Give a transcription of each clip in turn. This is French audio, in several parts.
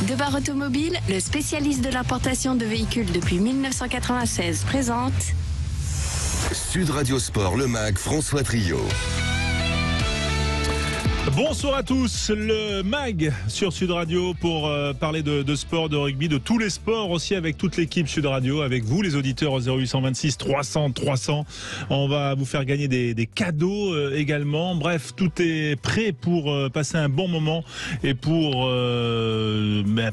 Debar Automobile, le spécialiste de l'importation de véhicules depuis 1996, présente Sud Radio Sport, le MAG, François Trio. Bonsoir à tous, le MAG sur Sud Radio pour parler de sport, de rugby, de tous les sports aussi avec toute l'équipe Sud Radio, avec vous les auditeurs au 0826 300 300. On va vous faire gagner des cadeaux également. Bref, tout est prêt pour passer un bon moment et pour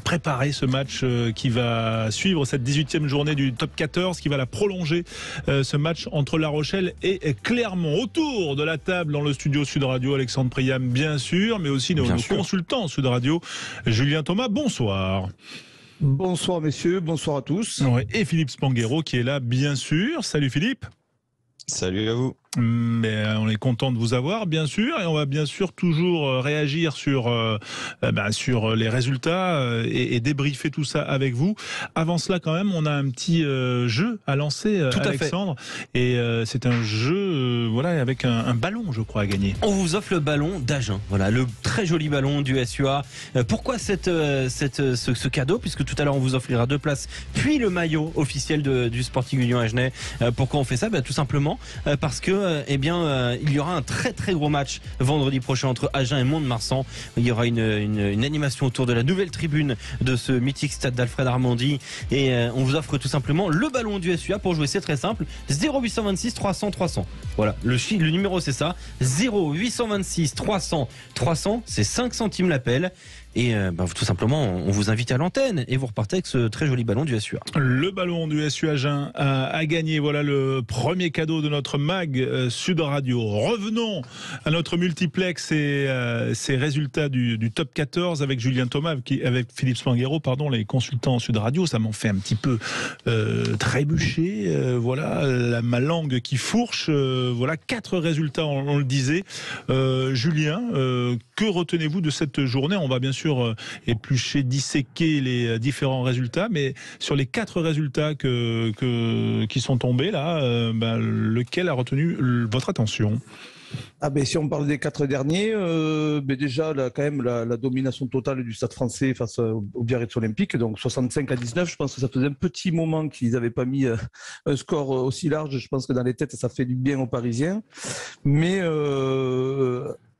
préparer ce match qui va suivre cette 18e journée du top 14, qui va la prolonger, ce match entre La Rochelle et Clermont. Autour de la table dans le studio Sud Radio, Alexandre Priam, bien sûr, mais aussi nos consultants Sud Radio. Julien Thomas, bonsoir. Bonsoir messieurs, bonsoir à tous. Ouais, et Philippe Spanghero qui est là, bien sûr. Salut Philippe. Salut à vous. Mais on est content de vous avoir, bien sûr, et on va bien sûr toujours réagir sur les résultats et débriefer tout ça avec vous. Avant cela, quand même, on a un petit jeu à lancer, Alexandre, et c'est un jeu avec un ballon, je crois, à gagner. On vous offre le ballon d'Agen, voilà, le très joli ballon du SUA. Pourquoi ce cadeau, puisque tout à l'heure on vous offrira 2 places, puis le maillot officiel du Sporting Union Agenais. Pourquoi on fait ça? Tout simplement parce que il y aura un très très gros match vendredi prochain entre Agen et Mont-de-Marsan. Il y aura une animation autour de la nouvelle tribune de ce mythique stade d'Alfred Armandi, et on vous offre tout simplement le ballon du SUA. Pour jouer, c'est très simple, 0826 300 300. Voilà, le numéro c'est ça, 0826 300 300, c'est 5 centimes l'appel. Et tout simplement, on vous invite à l'antenne et vous repartez avec ce très joli ballon du SUA. Le ballon du SUA Agen a gagné. Voilà le premier cadeau de notre MAG Sud Radio. Revenons à notre multiplex et ces résultats du top 14 avec Julien Thomas, avec Philippe Spanghero, les consultants Sud Radio. Ça m'en fait un petit peu trébucher. Ma langue qui fourche. 4 résultats, on le disait. Julien, que retenez-vous de cette journée? On va bien sûr éplucher, disséquer les différents résultats, mais sur les 4 résultats qui sont tombés là, lequel a retenu votre attention? Si on parle des 4 derniers, déjà la domination totale du Stade Français face au Biarritz Olympique, donc 65-19. Je pense que ça faisait un petit moment qu'ils n'avaient pas mis un score aussi large. Je pense que dans les têtes ça fait du bien aux Parisiens, mais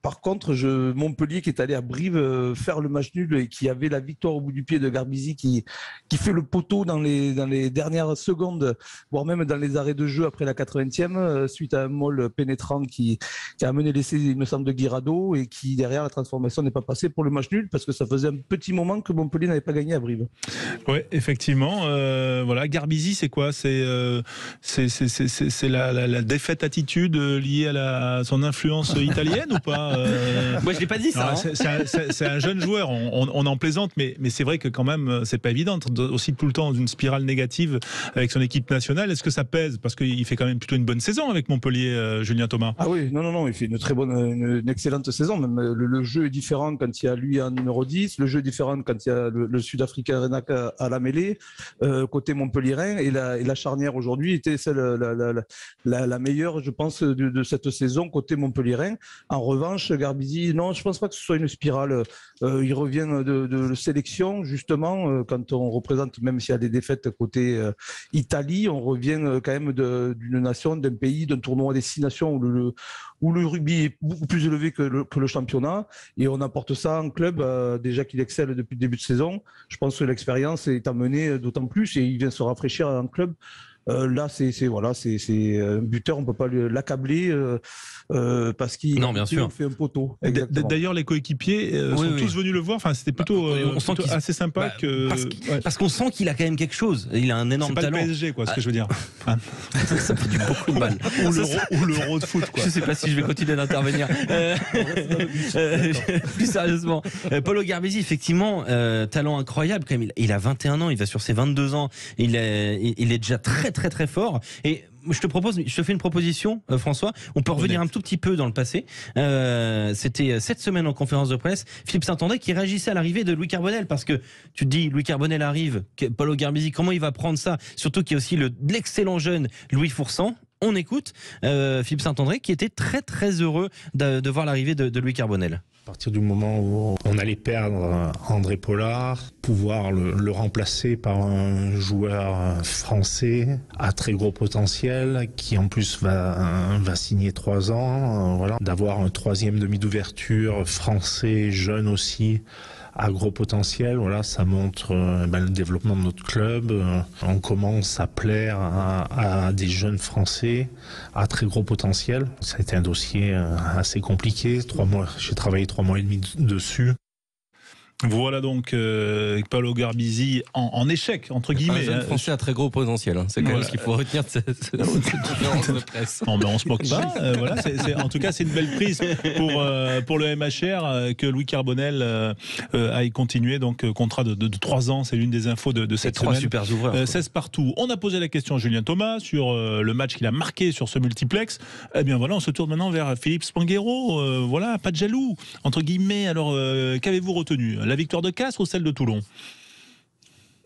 par contre, Montpellier qui est allé à Brive faire le match nul et qui avait la victoire au bout du pied de Garbizi qui fait le poteau dans les dernières secondes, voire même dans les arrêts de jeu après la 80e, suite à un maul pénétrant qui a amené l'essai, il me semble, de Guirado, et qui derrière la transformation n'est pas passée pour le match nul parce que ça faisait un petit moment que Montpellier n'avait pas gagné à Brive. Oui, effectivement. Garbizi, c'est quoi? C'est la défaite attitude liée à son influence italienne ou pas? Moi, je l'ai pas dit ça. C'est un jeune joueur. On en plaisante, mais c'est vrai que quand même, c'est pas évident. Aussi tout le temps dans une spirale négative avec son équipe nationale. Est-ce que ça pèse? Parce qu'il fait quand même plutôt une bonne saison avec Montpellier, Julien Thomas. Ah oui, non, il fait une excellente saison. Même le jeu est différent quand il y a lui en numéro 10. Le jeu est différent quand il y a le Sud-Africain Renak à la mêlée, côté Montpellierin. Et la charnière aujourd'hui était la meilleure, je pense, de cette saison côté Montpellierin. En revanche, Garbizi, non, je pense pas que ce soit une spirale. Il revient de sélection, justement, quand on représente, même s'il y a des défaites côté Italie, on revient quand même d'une nation, d'un pays, d'un tournoi à destination où le rugby est beaucoup plus élevé que le championnat, et on apporte ça en club, déjà qu'il excelle depuis le début de saison. Je pense que l'expérience est amenée d'autant plus, et il vient se rafraîchir en club. Là, c'est un buteur, on peut pas l'accabler parce qu'il fait un poteau. D'ailleurs, les coéquipiers sont tous venus le voir. Enfin, c'était plutôt, assez sympa parce qu'on sent qu'il a quand même quelque chose. Il a un énorme talent. C'est pas le PSG, quoi, ce que je veux dire. Ça fait beaucoup de mal. Ou l'Euro de foot, quoi. Je sais pas si je vais continuer d'intervenir. Plus sérieusement, Paulo Garbizi, effectivement, talent incroyable quand même. Il a 21 ans, il va sur ses 22 ans. Il est déjà très très très fort. Et je te fais une proposition, François. On peut revenir un tout petit peu dans le passé. C'était cette semaine en conférence de presse, Philippe Saint-André qui réagissait à l'arrivée de Louis Carbonel, parce que tu te dis, Louis Carbonel arrive, Paulo Garbizi, comment il va prendre ça? Surtout qu'il y a aussi l'excellent jeune Louis Foursan. On écoute Philippe Saint-André qui était très très heureux de voir l'arrivée de Louis Carbonel. À partir du moment où on allait perdre André Pollard, pouvoir le remplacer par un joueur français à très gros potentiel, qui en plus va signer 3 ans, voilà, d'avoir un troisième demi d'ouverture français, jeune aussi, à gros potentiel, voilà, ça montre le développement de notre club. On commence à plaire à des jeunes Français à très gros potentiel. Ça a été un dossier assez compliqué. 3 mois, j'ai travaillé 3 mois et demi dessus. Voilà donc Paolo Garbisi en échec, entre guillemets. Un jeune français à très gros potentiel, hein. C'est quand même ce qu'il faut retenir de cette différence de presse. Non, mais on se moque pas. Voilà, en tout cas, c'est une belle prise pour le MHR que Louis Carbonel aille continuer. Donc, contrat de 3 ans, c'est l'une des infos de cette semaine. 3 super ouvreurs. 16 partout. On a posé la question à Julien Thomas sur le match qu'il a marqué sur ce multiplex. Eh bien voilà, on se tourne maintenant vers Philippe Spanghero. Voilà, pas de jaloux, entre guillemets. Alors, qu'avez-vous retenu ? La victoire de Castres ou celle de Toulon ?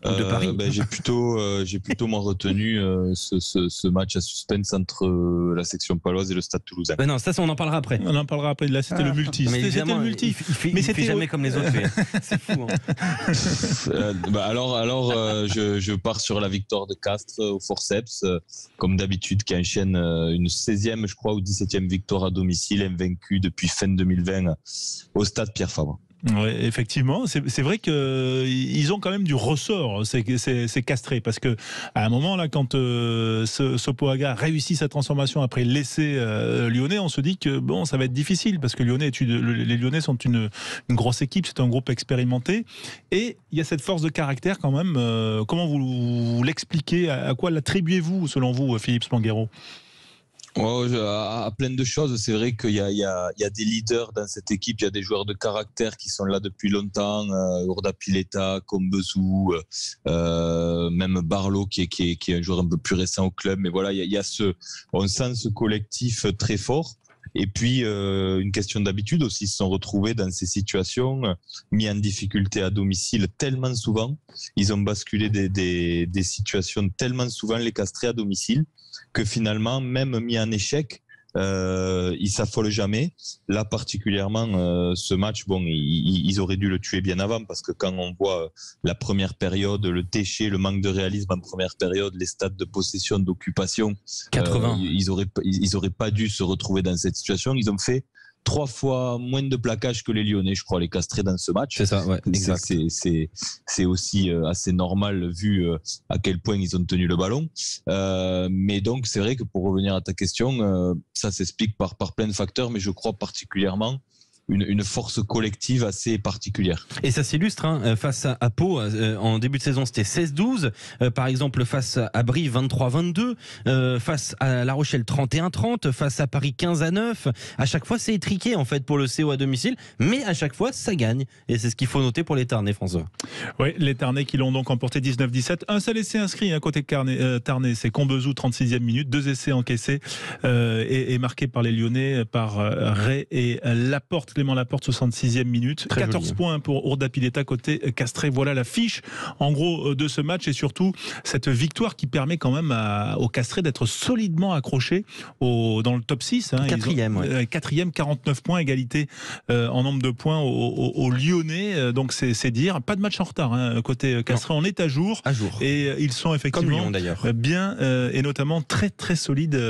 De Paris. J'ai plutôt moi retenu ce match à suspense entre la section paloise et le Stade Toulousain. Non, ça on en parlera après. On en parlera après. Là, c'était le multi. C'était le multi. Mais c'était jamais comme les autres. C'est fou. Hein. Je pars sur la victoire de Castres au forceps, comme d'habitude, qui enchaîne une 16e, je crois, ou 17e victoire à domicile, invaincue depuis fin 2020 au Stade Pierre Fabre. Oui, effectivement, c'est vrai qu'ils ont quand même du ressort, c'est castré, parce que à un moment là, quand Sopoaga réussit sa transformation après l'essai lyonnais, on se dit que bon, ça va être difficile, parce que les Lyonnais sont une grosse équipe, c'est un groupe expérimenté, et il y a cette force de caractère quand même. Comment vous l'expliquez, à quoi l'attribuez-vous selon vous, Philippe Spanghero ? À plein de choses. C'est vrai qu'il y a des leaders dans cette équipe, il y a des joueurs de caractère qui sont là depuis longtemps, Urda Pileta, Combezou, même Barlow qui est un joueur un peu plus récent au club. Mais voilà, on sent ce collectif très fort. Et puis, une question d'habitude aussi, ils se sont retrouvés dans ces situations, mis en difficulté à domicile tellement souvent. Ils ont basculé des situations tellement souvent, les castrés à domicile, que finalement, même mis en échec, ils s'affolent jamais. Là, particulièrement, ce match, bon, ils auraient dû le tuer bien avant, parce que quand on voit la première période, le déchet, le manque de réalisme en première période, les stades de possession, d'occupation, 80. Ils auraient pas dû se retrouver dans cette situation. Ils ont fait 3 fois moins de plaquages que les Lyonnais, je crois, les castrés dans ce match. C'est ça, ouais, exact. C'est aussi assez normal vu à quel point ils ont tenu le ballon. Mais donc, c'est vrai que pour revenir à ta question, ça s'explique par plein de facteurs, mais je crois particulièrement une force collective assez particulière. Et ça s'illustre face à Pau, en début de saison c'était 16-12, par exemple face à Brive 23-22, face à La Rochelle 31-30, face à Paris 15-9. À chaque fois c'est étriqué en fait pour le CO à domicile, mais à chaque fois ça gagne, et c'est ce qu'il faut noter pour les Tarnais, François. Oui, les Tarnais qui l'ont donc emporté 19-17. Un seul essai inscrit côté Tarnais, c'est Combezou, 36e minute, 2 essais encaissés et marqués par les Lyonnais, par Ray et Laporte. Clément Laporte, 66e minute. Très 14 joli. Points pour Urda Pileta côté castré. Voilà la fiche en gros de ce match, et surtout cette victoire qui permet quand même aux castrés d'être solidement accrochés dans le top 6. Quatrième, 49 points, égalité en nombre de points aux Lyonnais. Donc c'est dire, pas de match en retard côté castré, on est à jour. Et ils sont effectivement bien et notamment très très solides.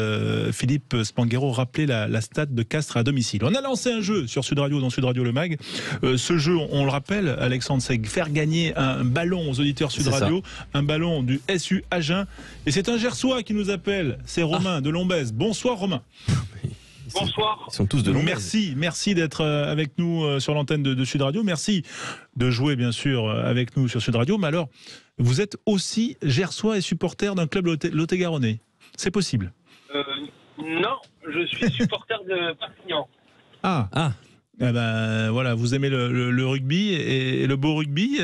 Philippe Spanghero rappelait la stat de Castres à domicile. On a lancé un jeu sur Sud Radio, dans Sud Radio Le Mag. Ce jeu, on le rappelle, Alexandre, c'est faire gagner un ballon aux auditeurs Sud Radio, un ballon du SU Agen. Et c'est un Gersois qui nous appelle, c'est Romain de Lombez. Bonsoir Romain. Bonsoir. Ils sont tous de Lombez. Merci d'être avec nous sur l'antenne de Sud Radio. Merci de jouer bien sûr avec nous sur Sud Radio. Mais alors, vous êtes aussi Gersois et supporter d'un club lot-et-garonnais. C'est possible? Non, je suis supporter de Perpignan. Ah. Eh ben, voilà, vous aimez le rugby et le beau rugby.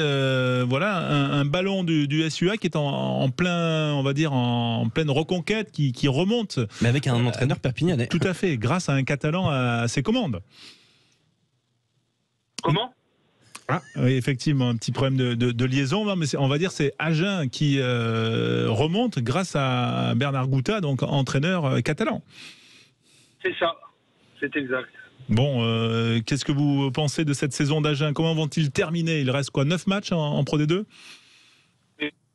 Voilà, un ballon du SUA qui est en plein, on va dire, en pleine reconquête, qui remonte. Mais avec un entraîneur perpignanais. Tout à fait, grâce à un Catalan à ses commandes. Comment ? Oui, effectivement, un petit problème de liaison, mais on va dire c'est Agen qui remonte grâce à Bernard Gouta, donc entraîneur catalan. C'est ça, c'est exact. Bon, qu'est-ce que vous pensez de cette saison d'Agen? Comment vont-ils terminer? Il reste quoi, 9 matchs en Pro D2?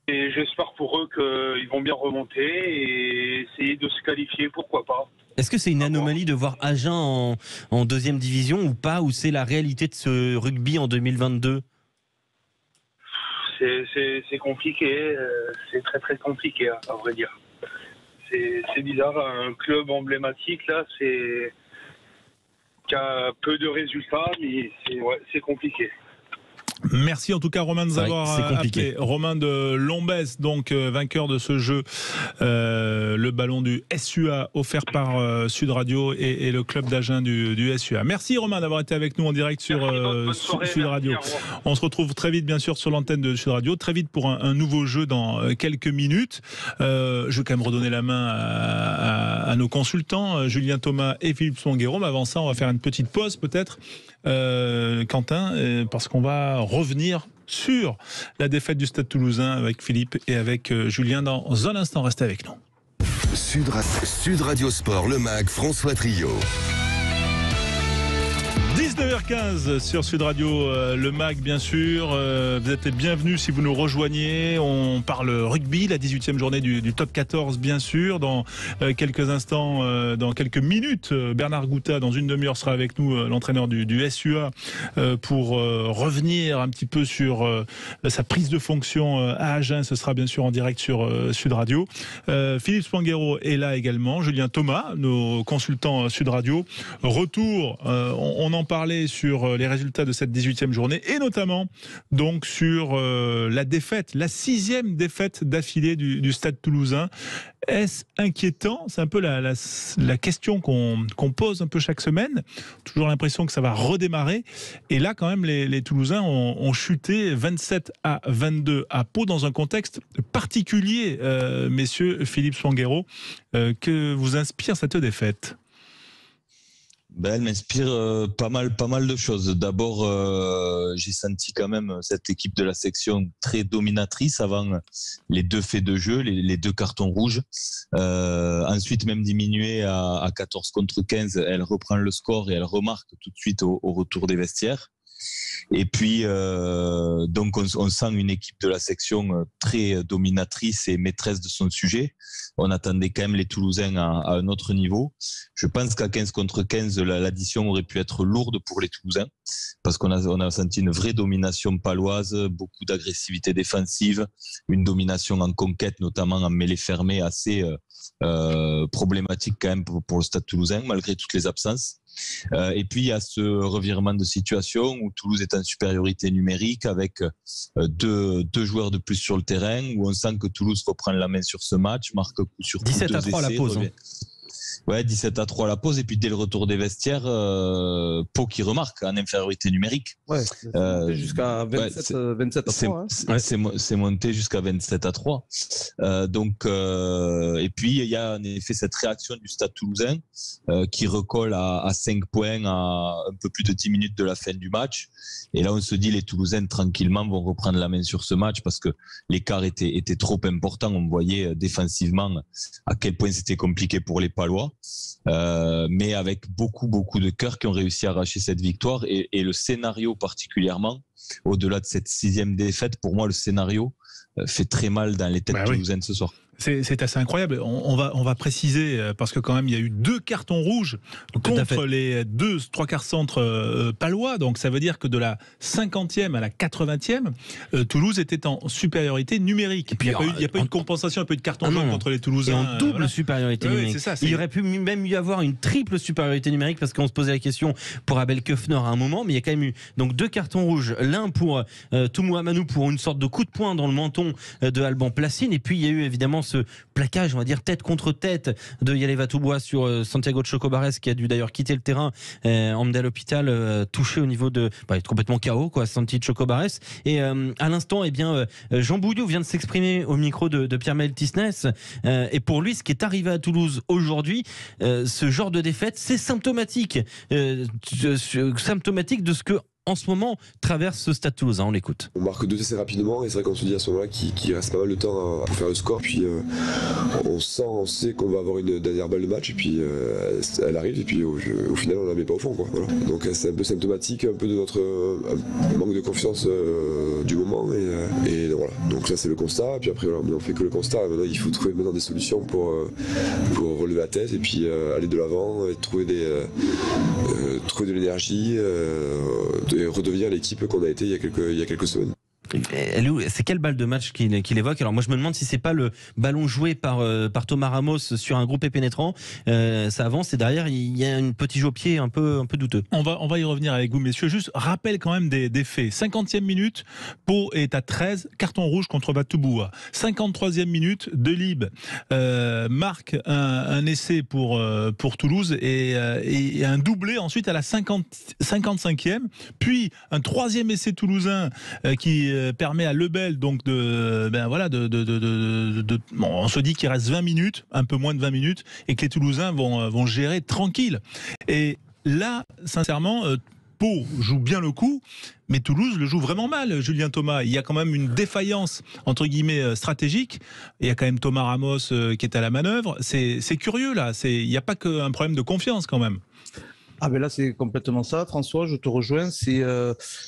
Et j'espère pour eux qu'ils vont bien remonter et essayer de se qualifier, pourquoi pas. Est-ce que c'est une anomalie de voir Agen en deuxième division ou pas, ou c'est la réalité de ce rugby en 2022? C'est compliqué, c'est très très compliqué à vrai dire. C'est bizarre, un club emblématique là, qui a peu de résultats, mais c'est compliqué. Merci en tout cas Romain de nous avoir appelé. Romain de Lombès, donc vainqueur de ce jeu, le ballon du SUA offert par Sud Radio et le club d'Agen du SUA. Merci Romain d'avoir été avec nous en direct sur Sud Radio. On se retrouve très vite bien sûr sur l'antenne de Sud Radio, très vite pour un nouveau jeu dans quelques minutes. Je vais quand même redonner la main à nos consultants, Julien Thomas et Philippe Songuero. Mais avant ça, on va faire une petite pause peut-être. Quentin, parce qu'on va revenir sur la défaite du Stade Toulousain avec Philippe et avec Julien dans un instant. Restez avec nous. Sud Radio Sport, le MAG, François Trio. 19h15 sur Sud Radio, le MAG bien sûr. Vous êtes les bienvenus si vous nous rejoignez. On parle rugby, la 18e journée du top 14 bien sûr. Dans quelques instants, dans quelques minutes, Bernard Gouta, dans une demi-heure, sera avec nous, l'entraîneur du SUA, pour revenir un petit peu sur sa prise de fonction à Agen. Ce sera bien sûr en direct sur Sud Radio. Philippe Songuero est là également. Julien Thomas, nos consultants Sud Radio. Retour, on en parlait sur les résultats de cette 18e journée et notamment donc sur la défaite, la 6e défaite d'affilée du Stade Toulousain. Est-ce inquiétant? C'est un peu la question qu'on pose un peu chaque semaine. Toujours l'impression que ça va redémarrer. Et là, quand même, les Toulousains ont chuté 27-22 à Pau dans un contexte particulier. Messieurs, Philippe Songuero, que vous inspire cette défaite? Elle m'inspire pas mal de choses. D'abord, j'ai senti quand même cette équipe de la section très dominatrice avant les 2 faits de jeu, les 2 cartons rouges. Ensuite, même diminuée à 14 contre 15, elle reprend le score et elle remarque tout de suite au retour des vestiaires. Et puis, donc, on sent une équipe de la section très dominatrice et maîtresse de son sujet. On attendait quand même les Toulousains à un autre niveau. Je pense qu'à 15 contre 15, l'addition aurait pu être lourde pour les Toulousains parce qu'on a senti une vraie domination paloise, beaucoup d'agressivité défensive, une domination en conquête, notamment en mêlée fermée, assez problématique quand même pour le Stade Toulousain, malgré toutes les absences. Et puis il y a ce revirement de situation où Toulouse est en supériorité numérique avec deux joueurs de plus sur le terrain, où on sent que Toulouse reprend la main sur ce match, marque coup sur coup, 17-3 à la pause. Ouais, 17-3 à la pause, et puis dès le retour des vestiaires, Pau qui remarque en infériorité numérique. Ouais, c'est jusqu'à 27-3. C'est monté jusqu'à 27-3. Et puis il y a en effet cette réaction du Stade Toulousain qui recolle à 5 points à un peu plus de 10 minutes de la fin du match. Et là, on se dit les Toulousains tranquillement vont reprendre la main sur ce match parce que l'écart était trop important. On voyait défensivement à quel point c'était compliqué pour les Palois. Mais avec beaucoup de cœur qui ont réussi à arracher cette victoire et le scénario particulièrement au-delà de cette 6e défaite, pour moi le scénario fait très mal dans les têtes toulousaines ce soir. C'est assez incroyable. On va préciser parce que quand même il y a eu 2 cartons rouges contre les 3 quarts centres palois. Donc ça veut dire que de la 50e à la 80e, Toulouse était en supériorité numérique. Et puis il n'y a pas eu de compensation, il n'y a pas eu de carton jaune contre les Toulousains. Et en double supériorité numérique. Ça, il y aurait pu même y avoir une triple supériorité numérique parce qu'on se posait la question pour Abel Köfner à un moment, mais il y a quand même eu donc 2 cartons rouges, l'un pour Toumou Amanou pour une sorte de coup de poing dans le menton de Alban Placine, et puis il y a eu évidemment ce plaquage, on va dire tête contre tête de Yaleva Toubois sur Santiago de Chocobares, qui a dû d'ailleurs quitter le terrain, emmené à l'hôpital, touché au niveau de complètement KO quoi, Santi de Chocobares. Et à l'instant, Jean Bouillot vient de s'exprimer au micro de Pierre-Maël Tisnès, et pour lui, ce qui est arrivé à Toulouse aujourd'hui, ce genre de défaite, c'est symptomatique de ce que en ce moment traverse ce Stade Toulousain. On l'écoute. On marque 2 essais rapidement et c'est vrai qu'on se dit à ce moment-là qu'il reste pas mal de temps pour faire le score. Puis on sait qu'on va avoir une dernière balle de match et puis elle arrive et puis au final on la met pas au fond, quoi. Voilà. Donc c'est un peu symptomatique un peu de notre manque de confiance du moment et voilà. Donc ça c'est le constat. Et puis après voilà, on fait que le constat. Maintenant il faut trouver maintenant des solutions pour relever la tête et puis aller de l'avant et trouver de l'énergie. Et redevenir l'équipe qu'on a été il y a quelques semaines. C'est quelle balle de match qu'il évoque? Alors moi je me demande si c'est pas le ballon joué par Thomas Ramos sur un groupé pénétrant. Ça avance et derrière il y a un petit jeu au pied un peu douteux. On va y revenir avec vous messieurs. Juste rappel quand même des faits. 50e minute, Pau est à 13, carton rouge contre Vatouboua. 53e minute, Delibes marque un essai pour Toulouse et un doublé ensuite à la 55e, puis un 3e essai toulousain qui permet à Lebel donc on se dit qu'il reste 20 minutes, un peu moins de 20 minutes, et que les Toulousains vont gérer tranquille. Et là, sincèrement, Pau joue bien le coup, mais Toulouse le joue vraiment mal, Julien Thomas. Il y a quand même une défaillance, entre guillemets, stratégique. Il y a quand même Thomas Ramos qui est à la manœuvre. C'est curieux, là. Il n'y a pas qu'un problème de confiance, quand même. Ah ben là c'est complètement ça, François, je te rejoins, c'est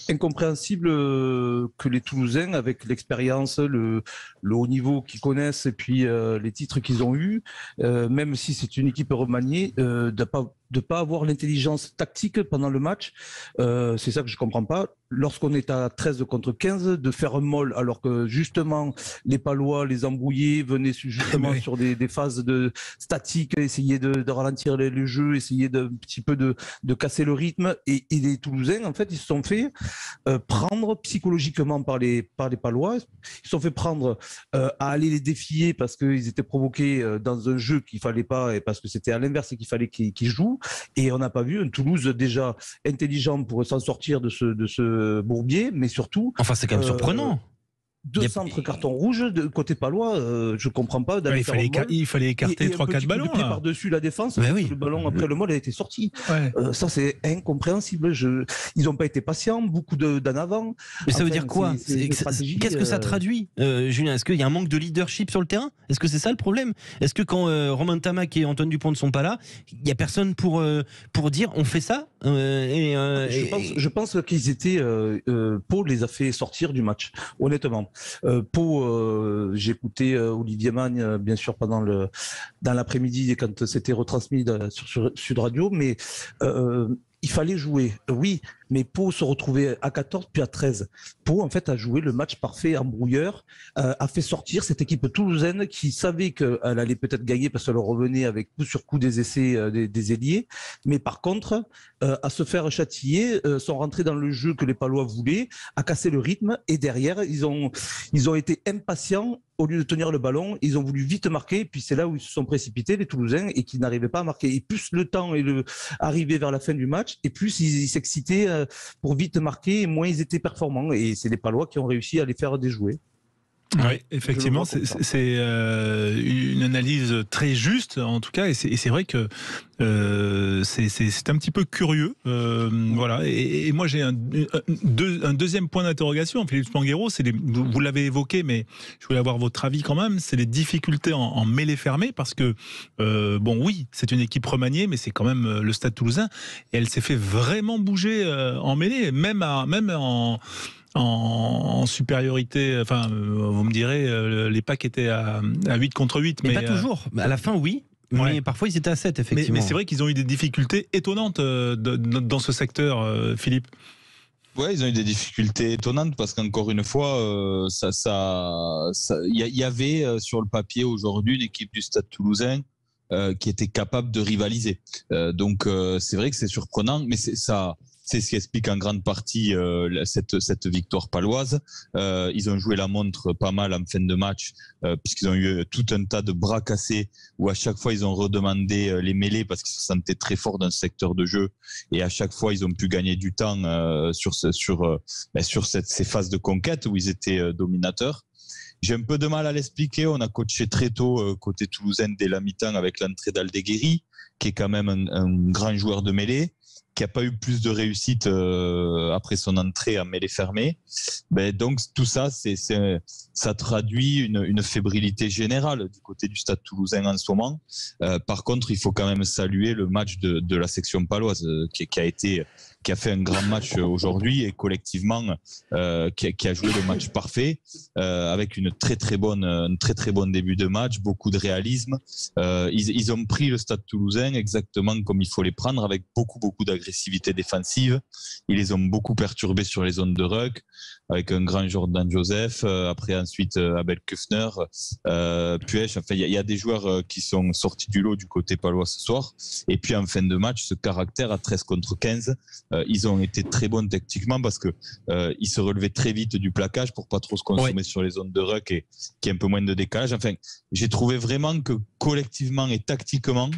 incompréhensible que les Toulousains, avec l'expérience, le haut niveau qu'ils connaissent et puis les titres qu'ils ont eus, même si c'est une équipe remaniée, de pas avoir l'intelligence tactique pendant le match, c'est ça que je comprends pas. Lorsqu'on est à 13 contre 15, de faire un molle alors que justement les Palois, les embrouillés venaient justement sur des phases de statique, essayer de ralentir le jeu, essayer un petit peu de casser le rythme, et les Toulousains en fait ils se sont fait prendre psychologiquement par les Palois, ils se sont fait prendre à aller les défier parce qu'ils étaient provoqués dans un jeu qu'il fallait pas et parce que c'était à l'inverse et qu'il fallait qu'ils jouent. Et on n'a pas vu un Toulouse déjà intelligent pour s'en sortir de ce bourbier, mais surtout... Enfin, c'est quand même surprenant. 2 centres carton rouge de côté palois, je comprends pas d'aller il fallait écarter 3-4 ballons là. Par-dessus la défense, le ballon après le molle a été sorti. Ça c'est incompréhensible. Ils n'ont pas été patients, beaucoup d'en avant. Mais ça veut dire quoi? Qu'est-ce que ça traduit, Julien? Est-ce qu'il y a un manque de leadership sur le terrain? Est-ce que c'est ça le problème? Est-ce que quand Romain Tamac et Antoine Dupont ne sont pas là, il y a personne pour dire on fait ça? Je pense qu'ils étaient Pau les a fait sortir du match, honnêtement. Pau, j'écoutais Olivier Magne bien sûr dans l'après-midi quand c'était retransmis sur Sud Radio, mais il fallait jouer, oui, mais Pau se retrouvait à 14 puis à 13. Pau en fait a joué le match parfait en brouilleur, a fait sortir cette équipe toulousaine qui savait qu'elle allait peut-être gagner parce qu'elle revenait avec coup sur coup des essais des ailiers, mais par contre à se faire châtiller, sont rentrés dans le jeu que les Palois voulaient, à casser le rythme, et derrière ils ont été impatients. Au lieu de tenir le ballon, ils ont voulu vite marquer, et puis c'est là où ils se sont précipités, les Toulousains, et qui n'arrivaient pas à marquer. Et plus le temps arrivait vers la fin du match, et plus ils s'excitaient pour vite marquer, et moins ils étaient performants. Et c'est les Palois qui ont réussi à les faire déjouer. Oui, effectivement, c'est une analyse très juste, en tout cas, et c'est vrai que c'est un petit peu curieux, voilà. Et moi, j'ai un deuxième point d'interrogation, Philippe Spanghero, vous l'avez évoqué, mais je voulais avoir votre avis quand même. C'est les difficultés en mêlée fermée, parce que bon, oui, c'est une équipe remaniée, mais c'est quand même le Stade Toulousain, et elle s'est fait vraiment bouger en mêlée, même en supériorité, enfin, vous me direz, les packs étaient à 8 contre 8. Mais pas toujours. À la fin, oui. Mais parfois, ils étaient à 7, effectivement. Mais c'est vrai qu'ils ont eu des difficultés étonnantes dans ce secteur, Philippe. Ouais, ils ont eu des difficultés étonnantes parce qu'encore une fois, il y avait sur le papier aujourd'hui une équipe du Stade Toulousain qui était capable de rivaliser. Donc, c'est vrai que c'est surprenant, mais c'est ce qui explique en grande partie cette victoire paloise. Ils ont joué la montre pas mal en fin de match, puisqu'ils ont eu tout un tas de bras cassés où à chaque fois ils ont redemandé les mêlées parce qu'ils se sentaient très forts dans ce secteur de jeu, et à chaque fois ils ont pu gagner du temps sur ces phases de conquête où ils étaient dominateurs. J'ai un peu de mal à l'expliquer. On a coaché très tôt côté toulousain dès la mi-temps avec l'entrée d'Aldeguerri, qui est quand même un grand joueur de mêlée. qui a pas eu plus de réussite après son entrée en mêlée fermée. Donc tout ça, ça traduit une fébrilité générale du côté du Stade Toulousain en ce moment. Par contre, il faut quand même saluer le match de la section paloise qui a fait un grand match aujourd'hui et collectivement qui a joué le match parfait avec un très très bon début de match, beaucoup de réalisme. Ils ont pris le Stade Toulousain exactement comme il faut les prendre, avec beaucoup d'agressivité défensive. Ils les ont beaucoup perturbés sur les zones de ruck avec un grand Jordan Joseph, après ensuite Abel Kufner, Puech. Enfin, il y a des joueurs qui sont sortis du lot du côté palois ce soir. Et puis en fin de match, ce caractère à 13 contre 15, ils ont été très bons tactiquement parce que ils se relevaient très vite du plaquage pour pas trop se consommer sur les zones de ruck et qu'il y ait un peu moins de décalage. Enfin, j'ai trouvé vraiment que collectivement et tactiquement,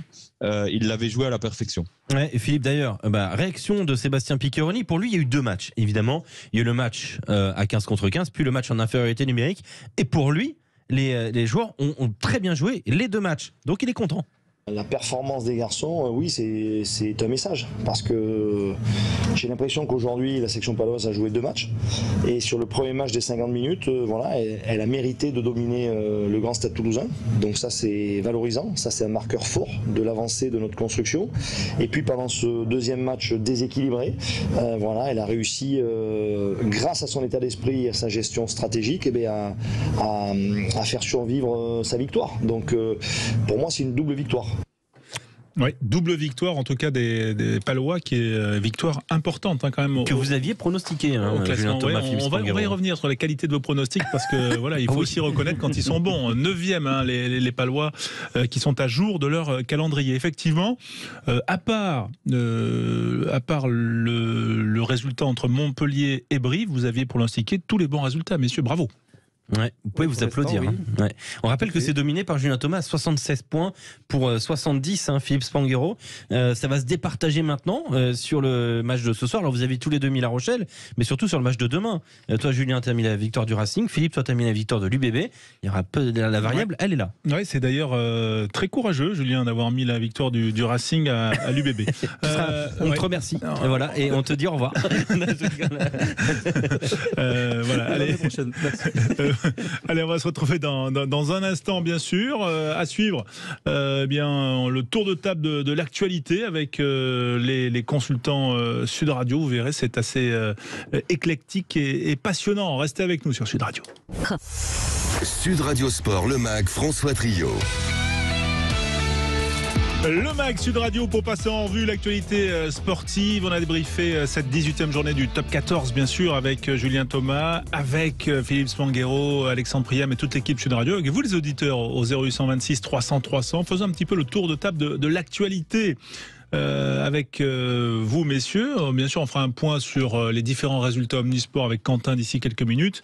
ils l'avaient joué à la perfection. Ouais, et Philippe, d'ailleurs, réaction de Sébastien Piccheroni. Pour lui, il y a eu 2 matchs, évidemment. Il y a eu le match à 15 contre 15, puis le match en infériorité numérique. Et pour lui, les joueurs ont très bien joué les 2 matchs. Donc il est content. La performance des garçons, oui, c'est un message. Parce que j'ai l'impression qu'aujourd'hui, la section paloise a joué 2 matchs. Et sur le premier match des 50 minutes, elle a mérité de dominer le grand Stade Toulousain. Donc ça, c'est valorisant. Ça, c'est un marqueur fort de l'avancée de notre construction. Et puis pendant ce deuxième match déséquilibré, elle a réussi, grâce à son état d'esprit et à sa gestion stratégique, à faire survivre sa victoire. Donc pour moi, c'est une double victoire. Oui, double victoire en tout cas des Palois, qui est victoire importante quand même. Que vous aviez pronostiqué, au classement. Thomas, on va y revenir sur la qualité de vos pronostics parce que il faut aussi reconnaître quand ils sont bons. 9e les Palois qui sont à jour de leur calendrier. Effectivement, à part le résultat entre Montpellier et Brive, vous aviez pronostiqué tous les bons résultats, messieurs, bravo. Ouais, vous pouvez vous applaudir. Oui. Ouais. On rappelle que c'est dominé par Julien Thomas à 76 points pour 70, Philippe Spanghero. Ça va se départager maintenant sur le match de ce soir. Alors vous avez tous les deux mis La Rochelle, mais surtout sur le match de demain. Toi, Julien, tu as mis la victoire du Racing. Philippe, toi, tu as mis la victoire de l'UBB. Il y aura peu la variable, elle est là. Oui, c'est d'ailleurs très courageux, Julien, d'avoir mis la victoire du Racing à l'UBB. On te remercie. Et voilà, et on te dit au revoir. Allez. Allez, on va se retrouver dans un instant, bien sûr. À suivre, le tour de table de l'actualité avec les consultants Sud Radio. Vous verrez, c'est assez éclectique et passionnant. Restez avec nous sur Sud Radio. Sud Radio Sport, le MAG, François Trio. Le MAG Sud Radio pour passer en revue l'actualité sportive. On a débriefé cette 18e journée du Top 14, bien sûr, avec Julien Thomas, avec Philippe Spanghero, Alexandre Priam et toute l'équipe Sud Radio. Avec vous, les auditeurs, au 0826 300 300. Faisons un petit peu le tour de table de l'actualité. Avec vous, messieurs. Bien sûr, on fera un point sur les différents résultats Omnisport avec Quentin d'ici quelques minutes.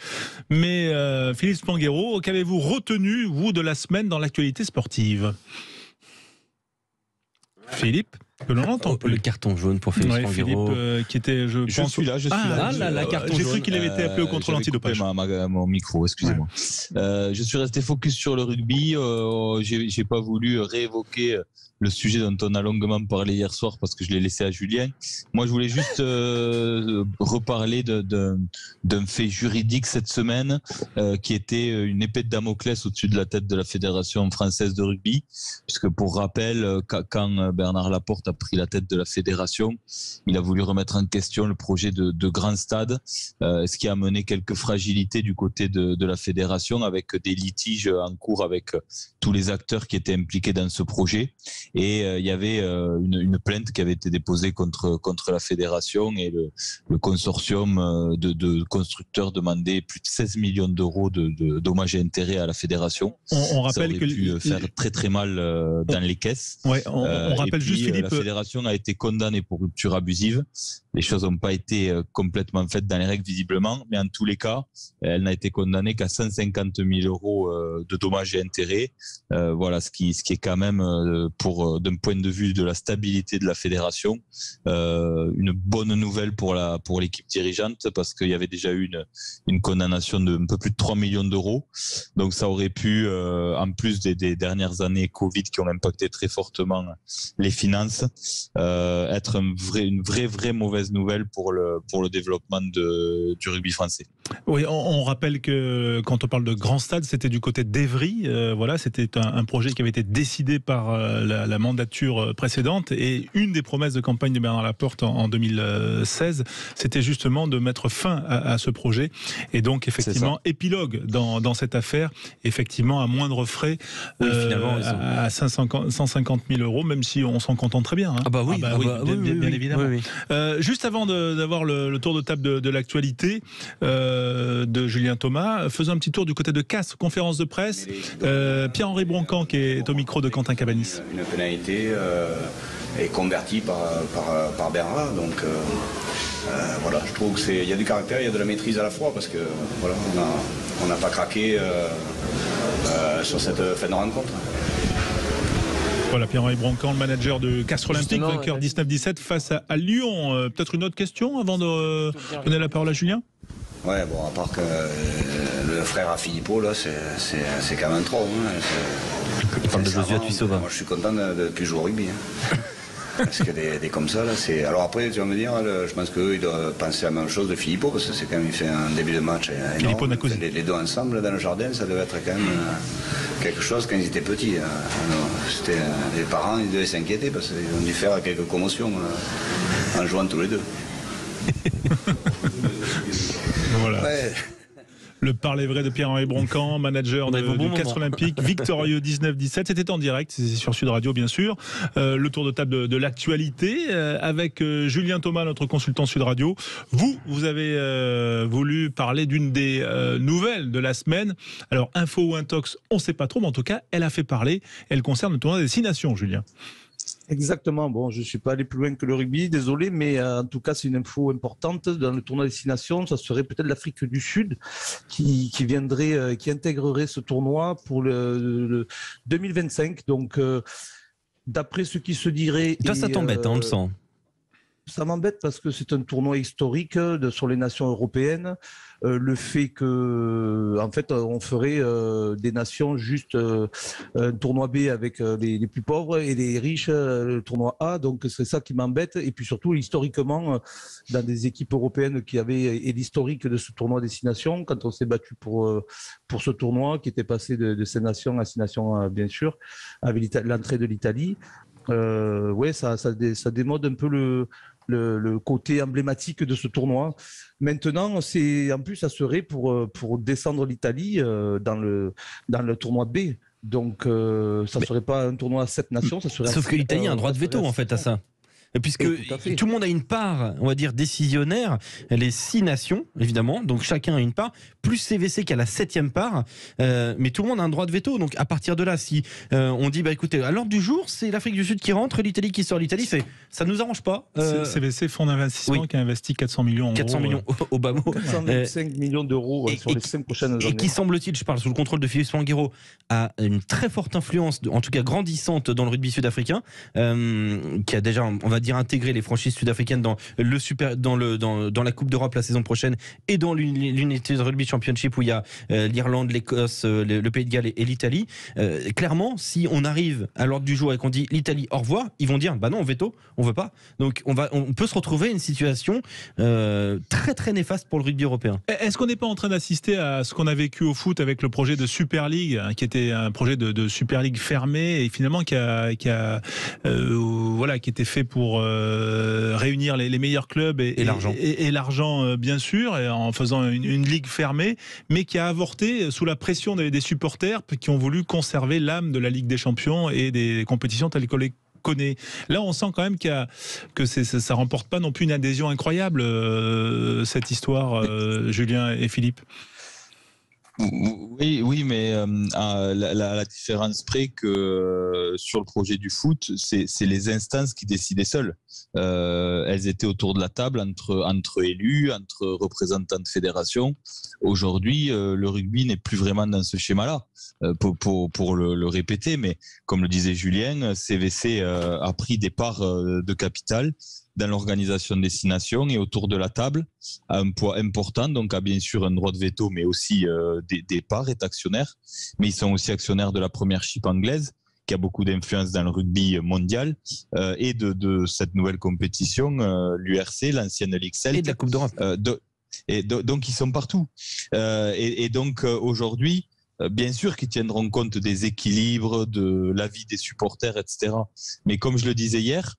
Mais Philippe Spanghero, qu'avez-vous retenu, vous, de la semaine dans l'actualité sportive ? Philippe, que l'on entend plus. Le carton jaune pour Philippe Spanghero. Philippe, qui était, je pense... suis là. Carton j'ai jaune. cru qu'il avait été appelé au contrôle antidopage. Mon micro, excusez-moi. Ouais. Je suis resté focus sur le rugby. J'ai pas voulu réévoquer le sujet dont on a longuement parlé hier soir parce que je l'ai laissé à Julien. Moi, je voulais juste reparler d'un fait juridique cette semaine qui était une épée de Damoclès au-dessus de la tête de la Fédération française de rugby, puisque pour rappel, quand Bernard Laporte a pris la tête de la fédération, il a voulu remettre en question le projet de grand stade, ce qui a amené quelques fragilités du côté de la fédération avec des litiges en cours avec tous les acteurs qui étaient impliqués dans ce projet. Et il y avait une plainte qui avait été déposée contre la fédération et le consortium de constructeurs demandait plus de 16 millions d'euros de dommages et intérêts à la fédération. On rappelle ça aurait pu faire très très mal dans les caisses. Ouais, on rappelle juste, Philippe. La fédération a été condamnée pour rupture abusive. Les choses n'ont pas été complètement faites dans les règles visiblement, mais en tous les cas, elle n'a été condamnée qu'à 150 000 euros de dommages et intérêts. Voilà, ce qui est quand même d'un point de vue de la stabilité de la fédération, une bonne nouvelle pour l'équipe dirigeante parce qu'il y avait déjà eu une condamnation de un peu plus de 3 millions d'euros. Donc ça aurait pu, en plus des dernières années Covid qui ont impacté très fortement les finances, être une vraie mauvaise nouvelle pour le développement du rugby français. Oui, on rappelle que quand on parle de grand stade, c'était du côté d'Evry. Voilà, c'était un projet qui avait été décidé par la mandature précédente, et une des promesses de campagne de Bernard Laporte en 2016, c'était justement de mettre fin à ce projet. Et donc effectivement, épilogue dans cette affaire, effectivement à moindre frais, à 150 000 euros, même si on s'en contente très bien. Hein. Bien évidemment. Oui. Juste avant d'avoir le tour de table de l'actualité de Julien Thomas, faisons un petit tour du côté de Castres, conférence de presse. Pierre-Henri Broncan qui est au micro de Quentin Cabanis. Une pénalité est convertie par Bernard, donc voilà, je trouve qu'il y a du caractère, il y a de la maîtrise à la fois, parce que voilà, on n'a pas craqué sur cette fin de rencontre. Voilà, Pierre-Henri Broncan, le manager de Castres Olympique, vainqueur 19-17 face à Lyon. Peut-être une autre question avant de donner la parole à Julien ? Ouais, bon, à part que le frère à Philippot, là, c'est quand même trop. Hein. Il parle de Josué Tuissova. Moi, je suis content de plus jouer au rugby. Hein. Parce que des comme ça, là, c'est. Alors après, tu vas me dire, je pense qu'eux, ils doivent penser à la même chose de Philippot, parce que c'est quand même, il fait un début de match énorme. Les deux ensemble, là, dans le jardin, ça devait être quand même quelque chose quand ils étaient petits. Les parents, ils devaient s'inquiéter, parce qu'ils ont dû faire quelques commotions en jouant tous les deux. Voilà. Ouais. Le parler vrai de Pierre-Henri Broncan, manager du Castres Olympique, victorieux 19-17. C'était en direct, c'est sur Sud Radio bien sûr. Le tour de table de l'actualité avec Julien Thomas, notre consultant Sud Radio. Vous avez voulu parler d'une des nouvelles de la semaine. Alors, info ou intox, on ne sait pas trop, mais en tout cas, elle a fait parler. Elle concerne le tournoi des 6 nations, Julien. Exactement. Bon, je ne suis pas allé plus loin que le rugby, désolé, mais en tout cas, c'est une info importante. Dans le tournoi des 6 nations, ça serait peut-être l'Afrique du Sud qui viendrait, qui intégrerait ce tournoi pour le 2025. Donc, d'après ce qui se dirait... Toi, ça t'embête, on le sent. Ça m'embête parce que c'est un tournoi historique sur les nations européennes. Le fait que, en fait, on ferait des nations juste un tournoi B avec les plus pauvres et les riches, le tournoi A. Donc, c'est ça qui m'embête. Et puis surtout, historiquement, dans des équipes européennes qui avaient et l'historique de ce tournoi des 6 nations, quand on s'est battu pour ce tournoi qui était passé de 5 nations à 6 nations, bien sûr, avec l'entrée de l'Italie, ouais, ça démode un peu le côté emblématique de ce tournoi. Maintenant, en plus, ça serait pour descendre l'Italie dans le tournoi B. Donc, ça ne serait pas un tournoi à 7 nations. Ça serait sauf que l'Italie a un droit de veto, en fait, à ça. Puisque tout le monde a une part, on va dire, décisionnaire, les 6 nations, évidemment, donc chacun a une part, plus CVC qui a la 7e part, mais tout le monde a un droit de veto. Donc à partir de là, si on dit, bah écoutez, à l'ordre du jour, c'est l'Afrique du Sud qui rentre, l'Italie qui sort, l'Italie fait, ça nous arrange pas. CVC, fonds d'investissement, qui a investi 400 millions en 400 euros, millions au bas mot. 425 millions d'euros sur les 5 prochaines années. Et qui, semble-t-il, je parle sous le contrôle de Philippe Spanghero, a une très forte influence, en tout cas grandissante, dans le rugby sud-africain, qui a déjà, on va dire, intégrer les franchises sud-africaines dans la Coupe d'Europe la saison prochaine et dans l'United Rugby Championship où il y a l'Irlande, l'Écosse, le Pays de Galles et l'Italie. Clairement, si on arrive à l'ordre du jour et qu'on dit l'Italie au revoir, ils vont dire bah non, veto, on veut pas. Donc on peut se retrouver à une situation très très néfaste pour le rugby européen. Est-ce qu'on n'est pas en train d'assister à ce qu'on a vécu au foot avec le projet de Super League, hein, qui était un projet de Super League fermé et finalement qui était fait pour réunir les meilleurs clubs et l'argent bien sûr, et en faisant une ligue fermée, mais qui a avorté sous la pression des supporters qui ont voulu conserver l'âme de la Ligue des Champions et des compétitions telles qu'on les connaît. Là, on sent quand même que ça remporte pas non plus une adhésion incroyable, cette histoire, Julien et Philippe. Oui, mais à la différence près que sur le projet du foot, c'est les instances qui décidaient seules. Elles étaient autour de la table entre élus, entre représentants de fédérations. Aujourd'hui, le rugby n'est plus vraiment dans ce schéma-là. Pour le répéter, mais comme le disait Julien, CVC a pris des parts de capital dans l'organisation des 6 nations et autour de la table a un poids important, donc a bien sûr un droit de veto, mais aussi des parts, est actionnaire, mais ils sont aussi actionnaires de la Premiership anglaise qui a beaucoup d'influence dans le rugby mondial, et de cette nouvelle compétition, l'URC, l'ancienne Ligue Celt. Et de la Coupe d'Europe. Donc ils sont partout. Et donc aujourd'hui, bien sûr qu'ils tiendront compte des équilibres, de l'avis des supporters, etc. Mais comme je le disais hier,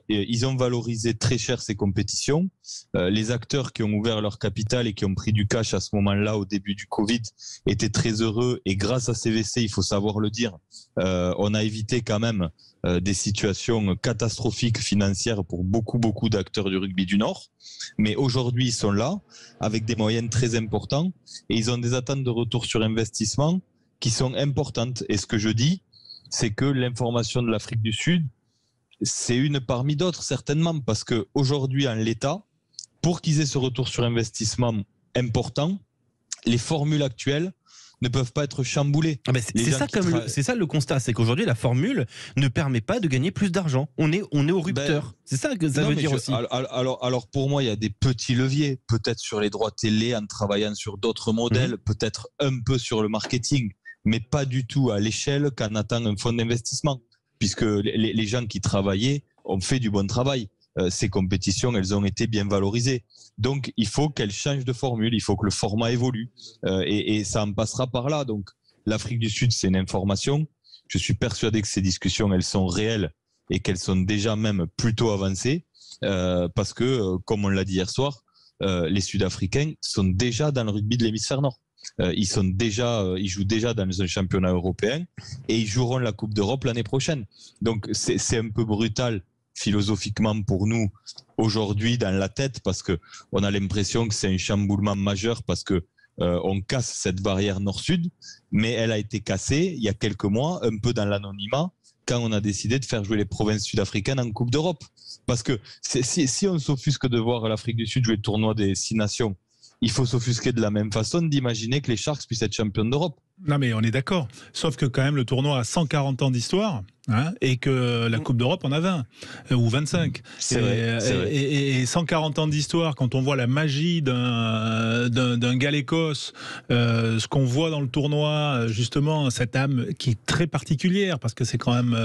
ils ont valorisé très cher ces compétitions. Les acteurs qui ont ouvert leur capital et qui ont pris du cash à ce moment-là, au début du Covid, étaient très heureux. Et grâce à CVC, il faut savoir le dire, on a évité quand même des situations catastrophiques financières pour beaucoup d'acteurs du rugby du Nord. Mais aujourd'hui, ils sont là avec des moyens très importants et ils ont des attentes de retour sur investissement qui sont importantes. Et ce que je dis, c'est que l'information de l'Afrique du Sud, c'est une parmi d'autres, certainement, parce qu'aujourd'hui, en l'état, pour qu'ils aient ce retour sur investissement important, les formules actuelles ne peuvent pas être chamboulées. C'est ça le constat, c'est qu'aujourd'hui, la formule ne permet pas de gagner plus d'argent. On est au rupteur. C'est ça que ça veut dire aussi. Alors, pour moi, il y a des petits leviers, peut-être sur les droits télé, en travaillant sur d'autres modèles, peut-être un peu sur le marketing, mais pas du tout à l'échelle qu'en attend un fonds d'investissement. Puisque les gens qui travaillaient ont fait du bon travail. Ces compétitions, elles ont été bien valorisées. Donc, il faut qu'elles changent de formule, il faut que le format évolue. Et ça en passera par là. Donc, l'Afrique du Sud, c'est une information. Je suis persuadé que ces discussions, elles sont réelles et qu'elles sont déjà même plutôt avancées. Parce que, comme on l'a dit hier soir, les Sud-Africains sont déjà dans le rugby de l'hémisphère Nord. Ils jouent déjà dans un championnat européen et ils joueront la Coupe d'Europe l'année prochaine. Donc c'est un peu brutal philosophiquement pour nous aujourd'hui dans la tête parce que on a l'impression que c'est un chamboulement majeur parce que on casse cette barrière nord-sud, mais elle a été cassée il y a quelques mois un peu dans l'anonymat quand on a décidé de faire jouer les provinces sud-africaines en Coupe d'Europe. Parce que si on s'offusque de voir l'Afrique du Sud jouer le tournoi des 6 nations, il faut s'offusquer de la même façon d'imaginer que les Sharks puissent être champions d'Europe. Non mais on est d'accord. Sauf que quand même le tournoi a 140 ans d'histoire et que la Coupe d'Europe en a 20 ou 25. C'est vrai. Et 140 ans d'histoire, quand on voit la magie d'un Galles-Écosse, ce qu'on voit dans le tournoi, justement, cette âme qui est très particulière, parce que c'est quand même,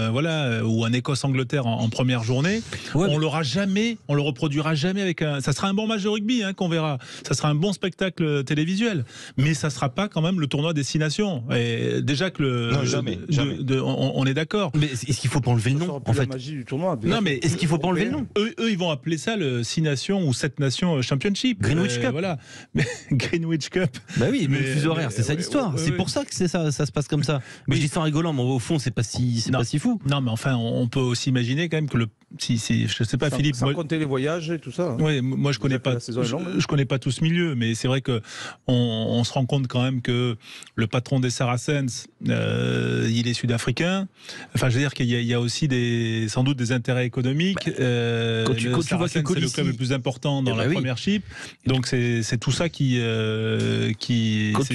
ou un Écosse-Angleterre en première journée, on l'aura jamais, on le reproduira jamais avec ça sera un bon match de rugby qu'on verra. Ça sera un bon spectacle télévisuel. Mais ça sera pas quand même le tournoi des 6 nations. Et déjà que non, jamais. On est d'accord. Mais est-ce qu'il faut pas enlever le nom en fait la magie du tournoi. Non, mais est-ce qu'il faut pas enlever le nom eux, ils vont appeler ça le 6 nations ou 7 nations Championship. Greenwich Cup. Voilà. Greenwich Cup. Bah oui, mais le fuseau horaire, c'est ça l'histoire. C'est pour ça que ça se passe comme ça. Mais je dis ça en rigolant, mais au fond, c'est pas si fou. Non, mais enfin, on peut aussi imaginer quand même que je sais pas, Philippe. Sans compter les voyages et tout ça. Oui, moi je connais pas. Je connais pas tout ce milieu, mais c'est vrai que on se rend compte quand même que le patron des Saracens, il est sud-africain. Enfin, je veux dire qu'il y a aussi sans doute des intérêts économiques. Quand tu vois que c'est le club le plus important dans la Premiership. Donc c'est tout ça qui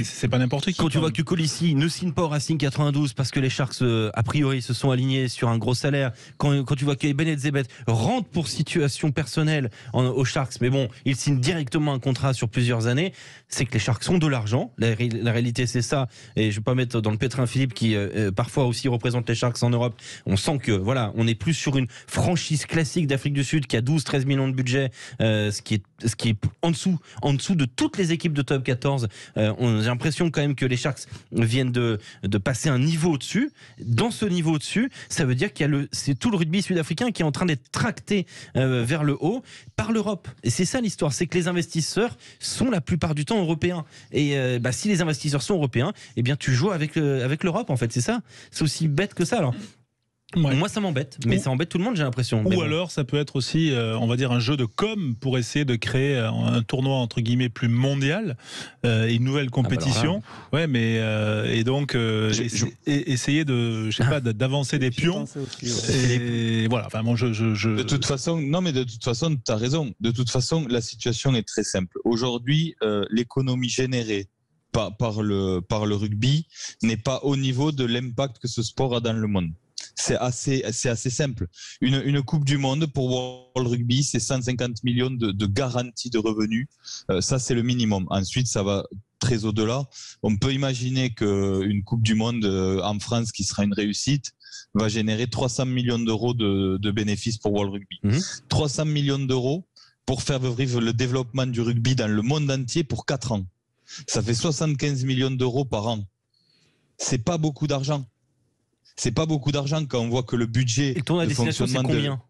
c'est pas n'importe qui. Quand tu vois que Colissi ne signe pas au Racing 92 parce que les Sharks a priori se sont alignés sur un gros salaire. Quand tu vois que Bennett Zebet rentre pour situation personnelle aux Sharks, mais bon, il signe directement un contrat sur plusieurs années, c'est que les Sharks ont de l'argent. La réalité, c'est ça. Et je vais pas mettre dans le pétrin Philippe qui parfois aussi représente les Sharks en Europe. On sent que on est plus sur une franchise classique d'Afrique du Sud qui a 12-13 millions de budget, ce qui est en dessous de toutes les équipes de top 14. J'ai l'impression quand même que les Sharks viennent de passer un niveau au-dessus. Dans ce niveau au-dessus, ça veut dire c'est tout le rugby sud-africain qui est en train d'être tracté vers le haut par l'Europe. Et c'est ça l'histoire, c'est que les investisseurs sont la plupart du temps européens. Et si les investisseurs sont européens, eh bien tu joues avec l'Europe en fait, c'est ça. C'est aussi bête que ça alors. Ouais. Moi ça m'embête, mais ça embête tout le monde, j'ai l'impression. Ou alors ça peut être aussi, on va dire, un jeu de com pour essayer de créer un tournoi entre guillemets plus mondial, une nouvelle compétition. Ouais, mais et donc essayer de, je sais pas, d'avancer des pions. Et voilà. Enfin, bon, De toute façon, t'as raison. De toute façon, la situation est très simple. Aujourd'hui, l'économie générée par le rugby n'est pas au niveau de l'impact que ce sport a dans le monde. C'est assez simple. Une Coupe du Monde pour World Rugby, c'est 150 millions de garanties de revenus. Ça, c'est le minimum. Ensuite, ça va très au-delà. On peut imaginer qu'une Coupe du Monde en France qui sera une réussite va générer 300 millions d'euros de bénéfices pour World Rugby. 300 millions d'euros pour faire vivre le développement du rugby dans le monde entier pour 4 ans. Ça fait 75 millions d'euros par an. C'est pas beaucoup d'argent. C'est pas beaucoup d'argent quand on voit que le budget de fonctionnement c'est combien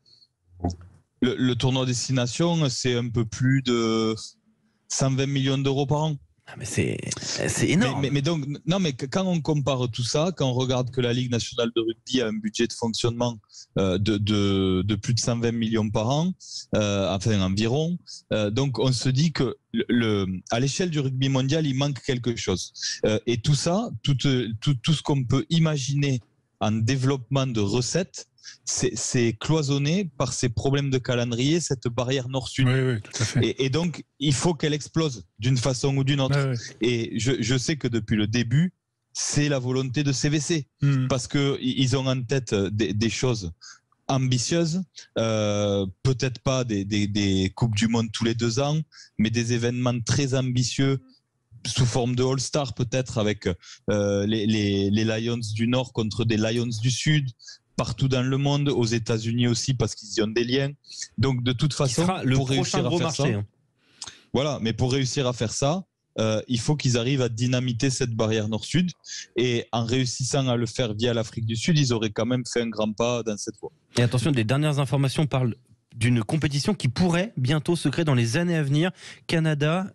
le tournoi destination, c'est un peu plus de 120 millions d'euros par an. Ah mais c'est énorme. Mais donc, non, mais quand on compare tout ça, quand on regarde que la Ligue nationale de rugby a un budget de fonctionnement de plus de 120 millions par an, enfin environ, donc on se dit que à l'échelle du rugby mondial, il manque quelque chose. Et tout ça, tout ce qu'on peut imaginer en développement de recettes, c'est cloisonné par ces problèmes de calendrier, cette barrière nord-sud. Oui, tout à fait. Et donc, il faut qu'elle explose d'une façon ou d'une autre. Et je sais que depuis le début, c'est la volonté de CVC. Parce qu'ils ont en tête des choses ambitieuses, peut-être pas des Coupes du Monde tous les 2 ans, mais des événements très ambitieux sous forme de All-Star peut-être avec les Lions du Nord contre des Lions du Sud, partout dans le monde, aux États-Unis aussi parce qu'ils y ont des liens. Donc de toute façon, pour réussir à faire ça, voilà. Mais pour réussir à faire ça, il faut qu'ils arrivent à dynamiter cette barrière Nord-Sud. Et en réussissant à le faire via l'Afrique du Sud, ils auraient quand même fait un grand pas dans cette voie. Et attention, des dernières informations parlent d'une compétition qui pourrait bientôt se créer dans les années à venir. Canada,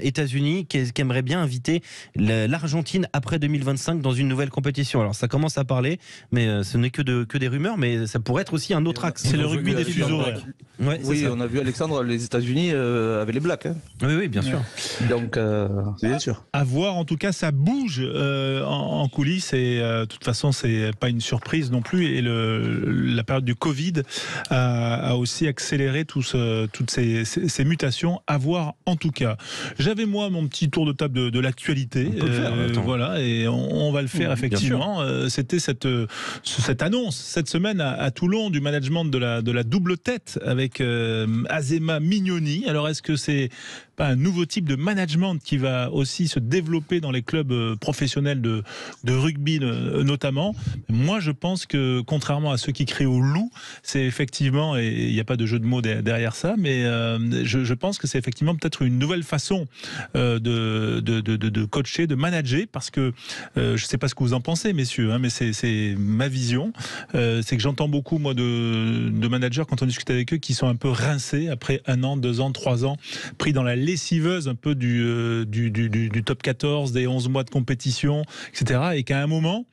États-Unis, qui aimerait bien inviter l'Argentine après 2025 dans une nouvelle compétition. Alors ça commence à parler, mais ce n'est que des rumeurs, mais ça pourrait être aussi un autre axe. C'est le rugby des fuseaux horaires. Ouais, oui, on a vu Alexandre, les États-Unis avec les Blacks. Hein. Oui, bien sûr. Donc, c'est bien sûr. À voir, en tout cas, ça bouge en coulisses et de toute façon, c'est pas une surprise non plus. Et la période du Covid a aussi accélérer toutes ces mutations, à voir en tout cas. J'avais moi mon petit tour de table de l'actualité, voilà, et on va le faire effectivement. C'était cette annonce cette semaine à Toulon du management de la double tête avec Azema Mignoni. Alors est-ce que c'est pas un nouveau type de management qui va aussi se développer dans les clubs professionnels de rugby notamment? Moi je pense que contrairement à ceux qui crient au loup, c'est effectivement, et il n'y a pas de jeu de mots derrière ça, mais je pense que c'est effectivement peut-être une nouvelle façon de coacher, de manager, parce que je ne sais pas ce que vous en pensez, messieurs, hein, mais c'est ma vision. C'est que j'entends beaucoup, moi, de managers, quand on discute avec eux, qui sont un peu rincés après 1 an, 2 ans, 3 ans, pris dans la lessiveuse un peu du top 14, des 11 mois de compétition, etc. Et qu'à un moment,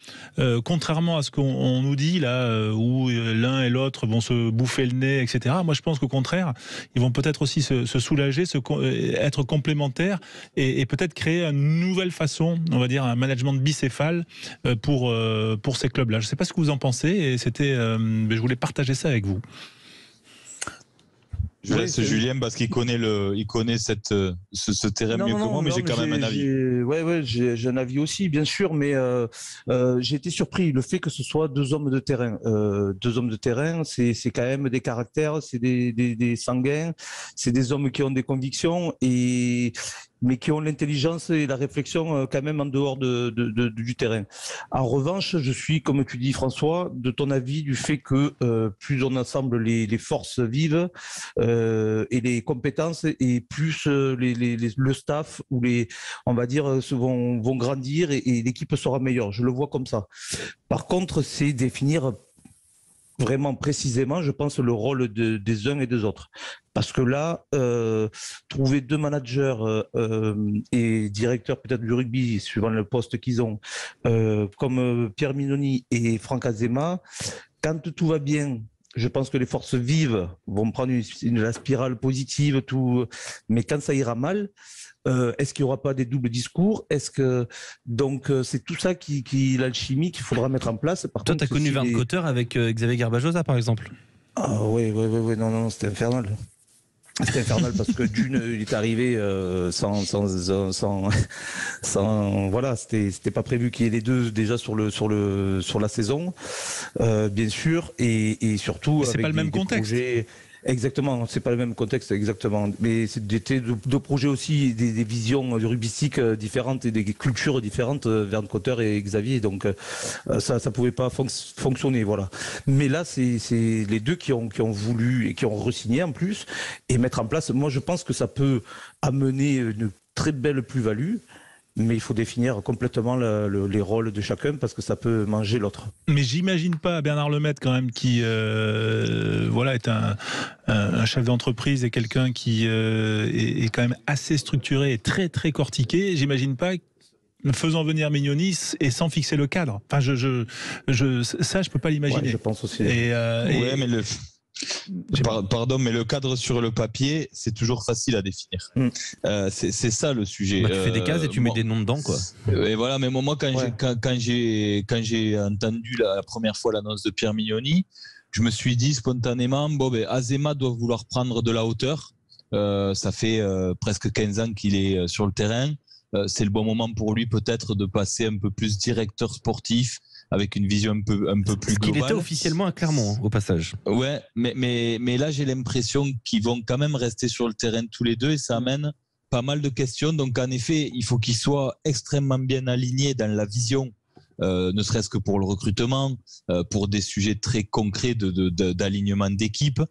contrairement à ce qu'on nous dit là, où l'un et l'autre vont se bouffer le nez, etc. Moi, je pense qu'au contraire, ils vont peut-être aussi se soulager, être complémentaires et peut-être créer une nouvelle façon, on va dire, un management bicéphale pour ces clubs-là. Je ne sais pas ce que vous en pensez et je voulais partager ça avec vous. Je laisse Julien parce qu'il connaît ce terrain mieux que moi, mais j'ai quand même un avis. J'ai un avis aussi, bien sûr, mais j'ai été surpris le fait que ce soit 2 hommes de terrain. 2 hommes de terrain, c'est quand même des caractères, c'est des sanguins, c'est des hommes qui ont des convictions mais qui ont l'intelligence et la réflexion quand même en dehors du terrain. En revanche, je suis, comme tu dis François, de ton avis du fait que plus on assemble les forces vives et les compétences, et plus le staff ou on va dire, vont grandir et l'équipe sera meilleure. Je le vois comme ça. Par contre, c'est définir vraiment précisément, je pense, le rôle des uns et des autres. Parce que là, trouver 2 managers et directeurs peut-être du rugby, suivant le poste qu'ils ont, comme Pierre Mignoni et Franck Azema, quand tout va bien, je pense que les forces vives vont prendre la spirale positive, mais quand ça ira mal, est-ce qu'il n'y aura pas des doubles discours? Donc c'est tout ça l'alchimie qu'il faudra mettre en place. Toi, tu as connu Verne Cotter avec Xavier Garbajosa, par exemple? Ah oui, non, c'était infernal. C'était infernal parce que d'une, il est arrivé sans voilà, c'était pas prévu qu'il y ait les 2 déjà sur la saison, bien sûr, et surtout c'est avec pas le même contexte. Exactement, c'est pas le même contexte, exactement. Mais c'était deux projets aussi, des visions rugbystiques différentes et des cultures différentes, Verne Cotter et Xavier. Donc ça pouvait pas fonctionner, voilà. Mais là, c'est les deux qui ont voulu et qui ont re-signé en plus et mettre en place. Moi, je pense que ça peut amener une très belle plus-value. Mais il faut définir complètement les rôles de chacun parce que ça peut manger l'autre. Mais j'imagine pas Bernard Lemaitre quand même qui voilà est un chef d'entreprise et quelqu'un qui est quand même assez structuré et très très cortiqué. J'imagine pas faisant venir Mignonis et sans fixer le cadre. Enfin, ça je peux pas l'imaginer. Ouais, je pense aussi. Ouais, mais Pardon, mais le cadre sur le papier, c'est toujours facile à définir. C'est ça le sujet. Bah, tu fais des cases et tu mets des noms dedans, quoi. Et voilà, mais moi, quand j'ai entendu la première fois l'annonce de Pierre Mignoni, je me suis dit spontanément, Azema doit vouloir prendre de la hauteur. Ça fait presque 15 ans qu'il est sur le terrain. C'est le bon moment pour lui peut-être de passer un peu plus directeur sportif, avec une vision un peu plus globale. Qu'il était officiellement à Clermont, au passage. Ouais, mais là, j'ai l'impression qu'ils vont quand même rester sur le terrain tous les deux et ça amène pas mal de questions. Donc, en effet, il faut qu'ils soient extrêmement bien alignés dans la vision, ne serait-ce que pour le recrutement, pour des sujets très concrets d'alignement d'équipe.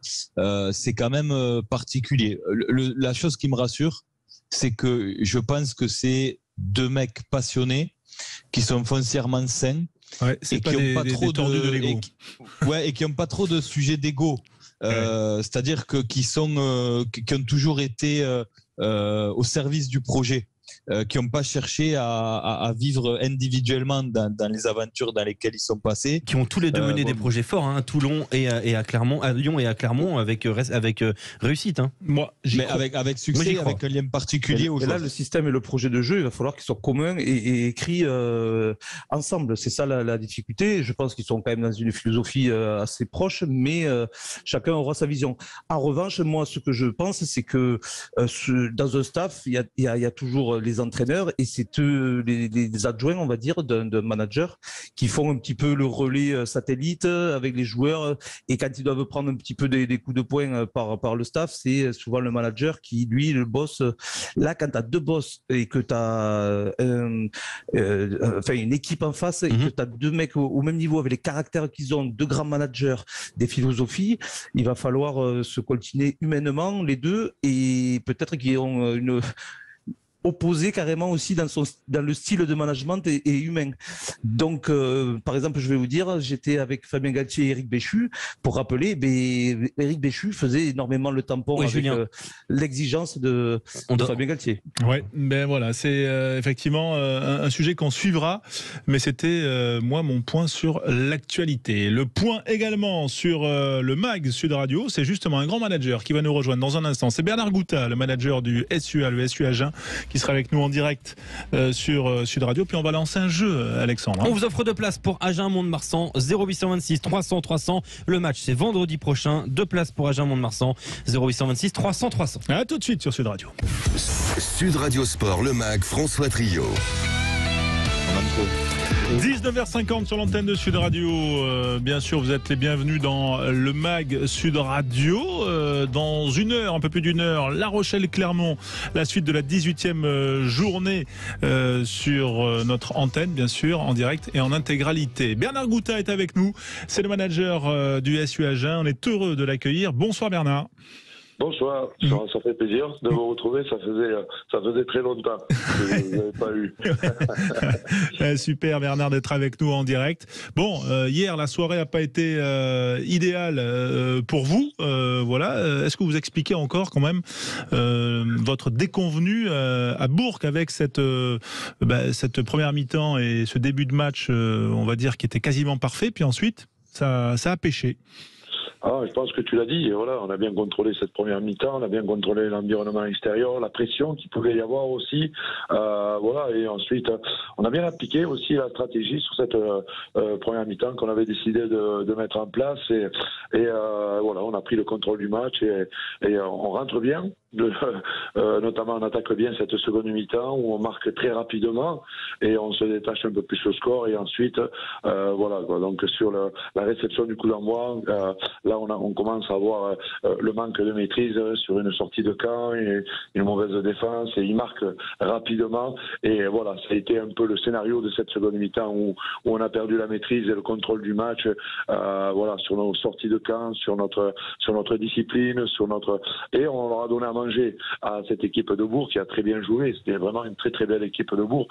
C'est quand même particulier. La chose qui me rassure, c'est que je pense que c'est deux mecs passionnés qui sont foncièrement sains. Ouais, et qui n'ont pas trop de l'ego. Et qui n'ont pas trop de sujets d'ego. C'est-à-dire qui ont toujours été au service du projet, qui n'ont pas cherché à vivre individuellement dans les aventures dans lesquelles ils sont passés. Qui ont tous les deux mené des projets forts, à Toulon et à Clermont, à Lyon et à Clermont, avec réussite. Moi, mais avec succès, avec un lien particulier. Et là, le système et le projet de jeu, il va falloir qu'ils soient communs et écrits ensemble. C'est ça la difficulté. Je pense qu'ils sont quand même dans une philosophie assez proche, mais chacun aura sa vision. En revanche, moi, ce que je pense, c'est que dans un staff, il y a toujours les entraîneurs et c'est eux, les adjoints, on va dire, d'un manager qui font un petit peu le relais satellite avec les joueurs et quand ils doivent prendre un petit peu des coups de poing par le staff, c'est souvent le manager qui, lui, le boss. Là, quand tu as deux boss et que tu as une équipe en face et que tu as deux mecs au même niveau avec les caractères qu'ils ont, deux grands managers, des philosophies, il va falloir se coltiner humainement les deux et peut-être qu'ils ont une opposé carrément aussi dans le style de management et humain. Donc, par exemple, je vais vous dire, j'étais avec Fabien Galtier et Éric Béchu pour rappeler, Éric Béchu faisait énormément le tampon avec l'exigence de Fabien Galtier. Ouais, ben voilà, c'est effectivement un sujet qu'on suivra, mais c'était moi mon point sur l'actualité. Le point également sur le MAG Sud Radio, c'est justement un grand manager qui va nous rejoindre dans un instant. C'est Bernard Gouta, le manager du SUA, le SU Agen, qui sera avec nous en direct sur Sud Radio. Puis on va lancer un jeu, Alexandre. On vous offre 2 places pour Agen Mont-de-Marsan, 0826 300 300. Le match, c'est vendredi prochain. 2 places pour Agen Mont-de-Marsan, 0826 300 300. À tout de suite sur Sud Radio. Sud Radio Sport, le MAG, François Trio. 19h50 sur l'antenne de Sud Radio. Bien sûr, vous êtes les bienvenus dans le MAG Sud Radio. Dans une heure, un peu plus d'une heure, La Rochelle-Clermont, la suite de la 18e journée sur notre antenne, bien sûr, en direct et en intégralité. Bernard Gouta est avec nous. C'est le manager du SU Agen. On est heureux de l'accueillir. Bonsoir Bernard. Bonsoir, ça fait plaisir de vous retrouver, ça faisait très longtemps que vous n'avez pas eu. Super Bernard d'être avec nous en direct. Bon, hier la soirée n'a pas été idéale pour vous, voilà. Est-ce que vous expliquez encore quand même votre déconvenue à Bourg avec cette première mi-temps et ce début de match, on va dire, qui était quasiment parfait, puis ensuite ça a pêché. Je pense que tu l'as dit, voilà, on a bien contrôlé cette première mi-temps, on a bien contrôlé l'environnement extérieur, la pression qu'il pouvait y avoir aussi, voilà, et ensuite on a bien appliqué aussi la stratégie sur cette première mi-temps qu'on avait décidé de mettre en place et voilà, on a pris le contrôle du match et on rentre bien. notamment on attaque bien cette seconde mi-temps où on marque très rapidement et on se détache un peu plus au score et ensuite voilà quoi. Donc sur la réception du coup d'envoi, là on commence à avoir le manque de maîtrise sur une sortie de camp et une mauvaise défense et il marque rapidement et voilà, ça a été un peu le scénario de cette seconde mi-temps où on a perdu la maîtrise et le contrôle du match, voilà, sur nos sorties de camp, sur notre discipline, et on leur a donné à manger à cette équipe de Bourg qui a très bien joué. C'était vraiment une très très belle équipe de Bourg,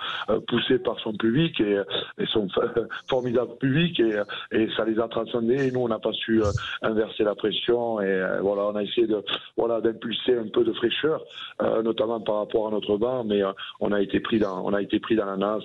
poussée par son public et son formidable public et ça les a transcendés. Et nous on n'a pas su inverser la pression et voilà, on a essayé d'impulser un peu de fraîcheur, notamment par rapport à notre banc, mais on a été pris dans la nasse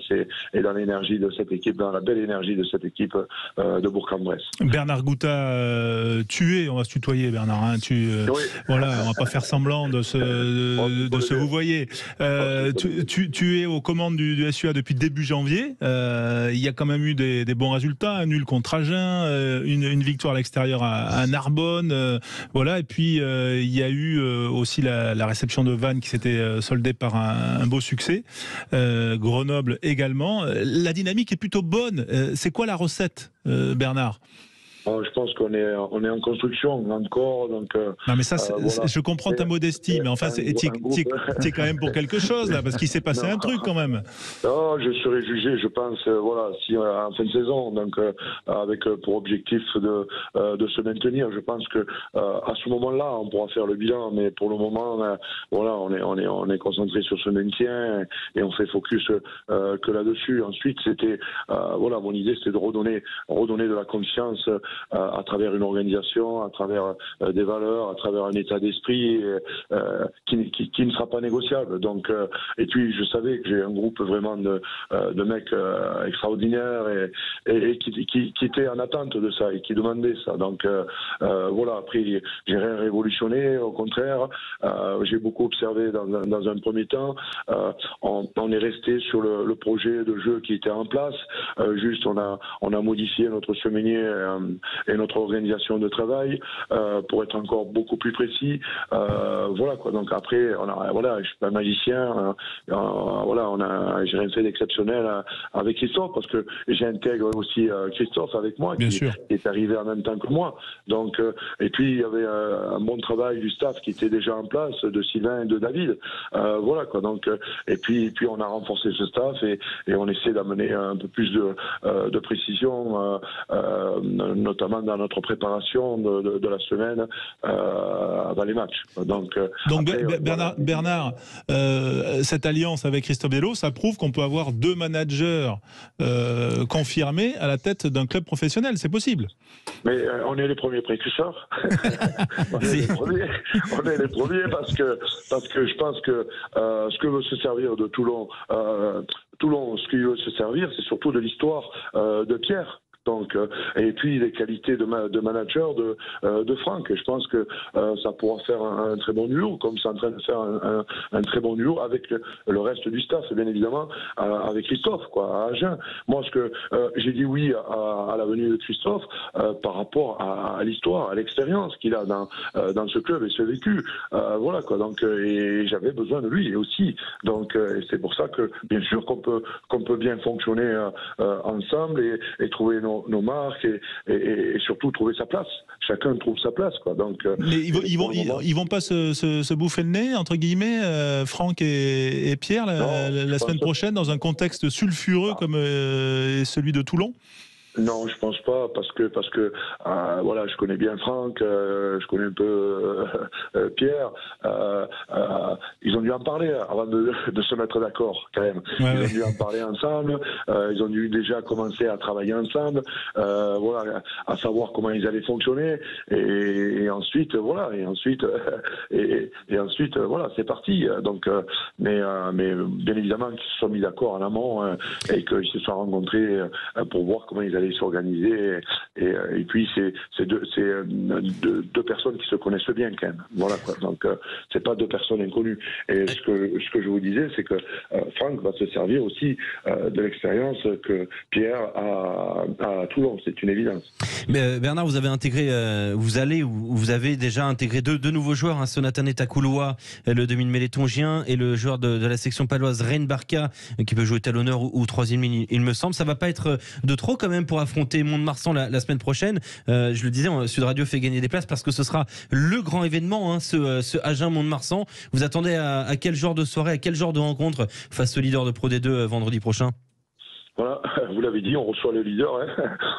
et dans l'énergie de cette équipe, dans la belle énergie de cette équipe de Bourg-en-Bresse. Bernard Gouta, tué, on va se tutoyer Bernard, hein, oui. Voilà, on va pas faire semblant de se vous voyez. Tu es aux commandes du SUA depuis début janvier. Il y a quand même eu des bons résultats, un nul contre Agen, une victoire à l'extérieur à Narbonne, voilà. Et puis il y a eu aussi la réception de Vannes qui s'était soldée par un beau succès. Grenoble également. La dynamique est plutôt bonne. C'est quoi la recette, Bernard ? Je pense qu'on est en construction encore, donc. Non, mais ça, voilà. Je comprends ta modestie, mais enfin, tu es quand même pour quelque chose là, parce qu'il s'est passé un truc quand même. Non, je serai jugé, je pense, voilà, si en fin de saison, donc avec pour objectif de se maintenir. Je pense que à ce moment-là, on pourra faire le bilan, mais pour le moment, voilà, on est concentré sur ce maintien et on fait focus que là-dessus. Ensuite, c'était voilà, mon idée, c'était de redonner de la confiance. À travers une organisation, à travers des valeurs, à travers un état d'esprit qui ne sera pas négociable. Donc, et puis je savais que j'ai un groupe vraiment de mecs extraordinaires et qui étaient en attente de ça et qui demandaient ça. Donc voilà, après j'ai rien révolutionné, au contraire, j'ai beaucoup observé dans un premier temps. On est resté sur le projet de jeu qui était en place. Juste on a modifié notre semainier et notre organisation de travail pour être encore beaucoup plus précis. Voilà quoi. Donc après, voilà, je suis pas magicien. Voilà, j'ai rien fait d'exceptionnel avec Christophe parce que j'intègre aussi Christophe avec moi qui est arrivé en même temps que moi. Donc et puis il y avait un bon travail du staff qui était déjà en place, de Sylvain et de David. Voilà quoi. Donc et puis on a renforcé ce staff et on essaie d'amener un peu plus de précision, notamment dans notre préparation de la semaine avant les matchs. Donc après, Bernard, cette alliance avec Christophe Bello, ça prouve qu'on peut avoir deux managers confirmés à la tête d'un club professionnel. C'est possible. Mais on est les premiers précurseurs. on est les premiers parce que je pense que ce que veut se servir de Toulon, ce qui veut se servir, c'est surtout de l'histoire de Pierre. Donc, et puis les qualités de manager de Franck. Et je pense que ça pourra faire un très bon duo, comme c'est en train de faire un très bon duo avec le reste du staff, bien évidemment, avec Christophe, quoi, à Agen. Moi, ce que j'ai dit oui à la venue de Christophe par rapport à l'histoire, à l'expérience qu'il a dans ce club et ce vécu. Voilà quoi. Donc, et j'avais besoin de lui aussi. Donc, et c'est pour ça que bien sûr qu'on peut bien fonctionner ensemble et trouver nos marques et surtout trouver sa place. Chacun trouve sa place, quoi. Donc, mais ils vont pas se bouffer le nez, entre guillemets, Franck et Pierre, la semaine prochaine, dans un contexte sulfureux comme celui de Toulon? Non, je pense pas parce que voilà, je connais bien Franck, je connais un peu Pierre. Ils ont dû en parler avant de se mettre d'accord quand même. Ils ont dû en parler ensemble. Ils ont dû déjà commencer à travailler ensemble. Voilà, à savoir comment ils allaient fonctionner. Et ensuite voilà, et ensuite voilà, c'est parti. Donc, mais bien évidemment qu'ils se sont mis d'accord en amont et qu'ils se sont rencontrés pour voir comment ils allaient fallait s'organiser. Et puis c'est deux personnes qui se connaissent bien quand même. Voilà quoi. Donc c'est pas deux personnes inconnues. Et ce que je vous disais, c'est que Franck va se servir aussi de l'expérience que Pierre a à Toulon. C'est une évidence. Mais Bernard, vous avez intégré, vous avez déjà intégré deux nouveaux joueurs, hein, Sonatane Takouloua, le demi-mêlée tongien, et le joueur de la section paloise Reine Barca, qui peut jouer talonneur ou troisième ligne, il me semble. Ça va pas être de trop quand même pour affronter Mont-de-Marsan la semaine prochaine. Je le disais, Sud Radio fait gagner des places parce que ce sera le grand événement, hein, ce Agen Mont-de-Marsan. Vous attendez à quel genre de soirée, à quel genre de rencontre face au leader de Pro D2 vendredi prochain? Voilà, vous l'avez dit, on reçoit le leader.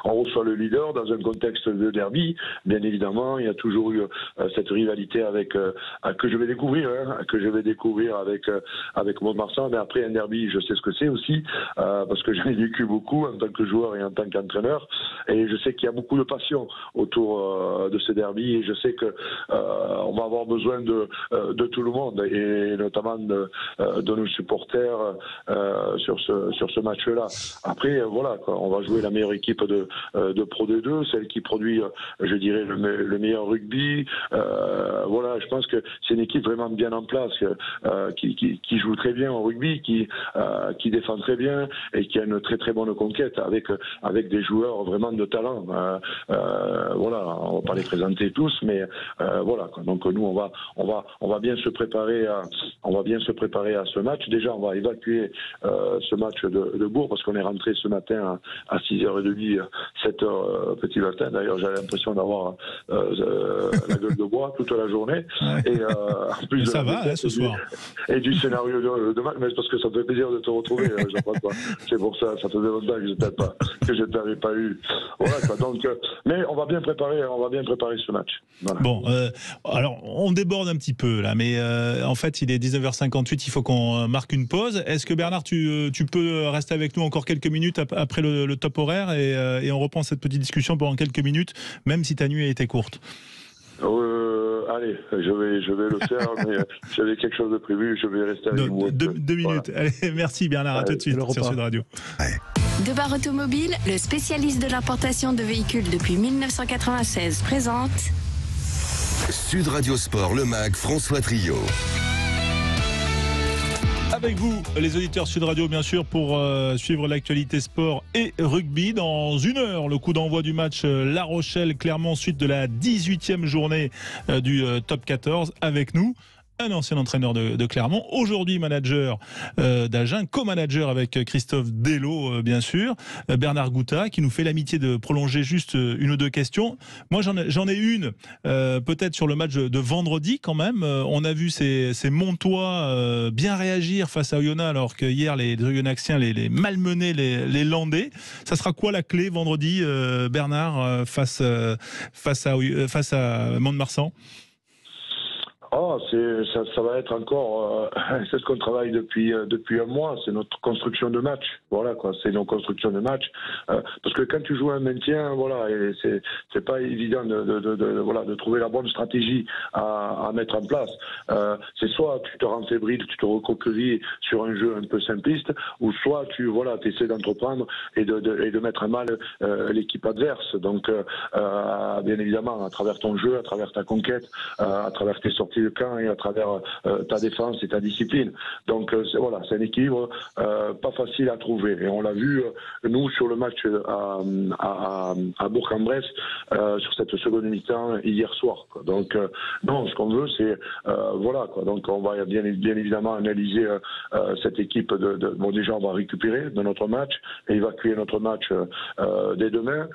On reçoit le leader dans un contexte de derby. Bien évidemment, il y a toujours eu cette rivalité que je vais découvrir, avec Mont-de-Marsan. Mais après un derby, je sais ce que c'est aussi, parce que j'en ai vécu beaucoup en tant que joueur et en tant qu'entraîneur. Et je sais qu'il y a beaucoup de passion autour de ce derby. Et je sais que on va avoir besoin de tout le monde, et notamment de nos supporters sur ce match-là. Après, voilà, quoi, on va jouer la meilleure équipe de Pro D2, celle qui produit, je dirais, le meilleur rugby. Voilà, je pense que c'est une équipe vraiment bien en place, qui joue très bien au rugby, qui défend très bien et qui a une très très bonne conquête avec des joueurs vraiment de talent. Voilà, on va pas les présenter tous, mais voilà, quoi. Donc nous, on va bien se préparer à ce match. Déjà, on va évacuer ce match de Bourg, parce qu'on est rentré ce matin à 6h30, 7h petit matin. D'ailleurs, j'avais l'impression d'avoir la gueule de bois toute la journée. Et en plus ça va ce soir. Et du scénario de match, mais parce que ça me fait plaisir de te retrouver, Jean-François. C'est pour ça faisait longtemps que je t'avais pas eu. Voilà, quoi. Donc, mais on va bien préparer ce match. Voilà. Bon, alors on déborde un petit peu là, mais en fait il est 19h58, il faut qu'on marque une pause. Est-ce que Bernard, tu peux rester avec nous encore quelques minutes après le top horaire, et on reprend cette petite discussion pendant quelques minutes, même si ta nuit a été courte? Allez, je vais le faire, mais j'avais quelque chose de prévu, je vais rester avec vous. Deux minutes. Allez, merci Bernard, à tout de suite sur Sud Radio. Debar Automobile, le spécialiste de l'importation de véhicules depuis 1996, présente Sud Radio Sport, le MAG, François Trio. Avec vous, les auditeurs Sud Radio, bien sûr, pour suivre l'actualité sport et rugby. Dans une heure, le coup d'envoi du match La Rochelle-Clermont, suite de la 18e journée du top 14. Avec nous, un ancien entraîneur de Clermont, aujourd'hui manager d'Agen, co-manager avec Christophe Delot, bien sûr, Bernard Gouta, qui nous fait l'amitié de prolonger juste une ou deux questions. Moi, j'en ai une, peut-être sur le match de vendredi quand même. On a vu ces Montois bien réagir face à Oyonnax, alors que hier, les Oyonnaxiens les malmenaient, les Landais. Ça sera quoi la clé vendredi, Bernard, face à Mont-de-Marsan? Ça va être encore c'est ce qu'on travaille depuis un mois, c'est notre construction de match. Voilà quoi, c'est nos constructions de match. Parce que quand tu joues un maintien, voilà, et c'est pas évident de trouver la bonne stratégie à mettre en place. C'est soit tu te rends fébrile, tu te recoquevilles sur un jeu un peu simpliste, ou soit tu essaies d'entreprendre et de mettre à mal l'équipe adverse. Donc bien évidemment, à travers ton jeu, à travers ta conquête, à travers tes sorties de camp et à travers ta défense et ta discipline. Donc c'est un équilibre pas facile à trouver. Et on l'a vu, nous, sur le match à Bourg-en-Bresse, sur cette seconde mi-temps hier soir, quoi. Donc non, ce qu'on veut, c'est donc on va bien évidemment analyser cette équipe bon, déjà on va récupérer de notre match et évacuer notre match dès demain,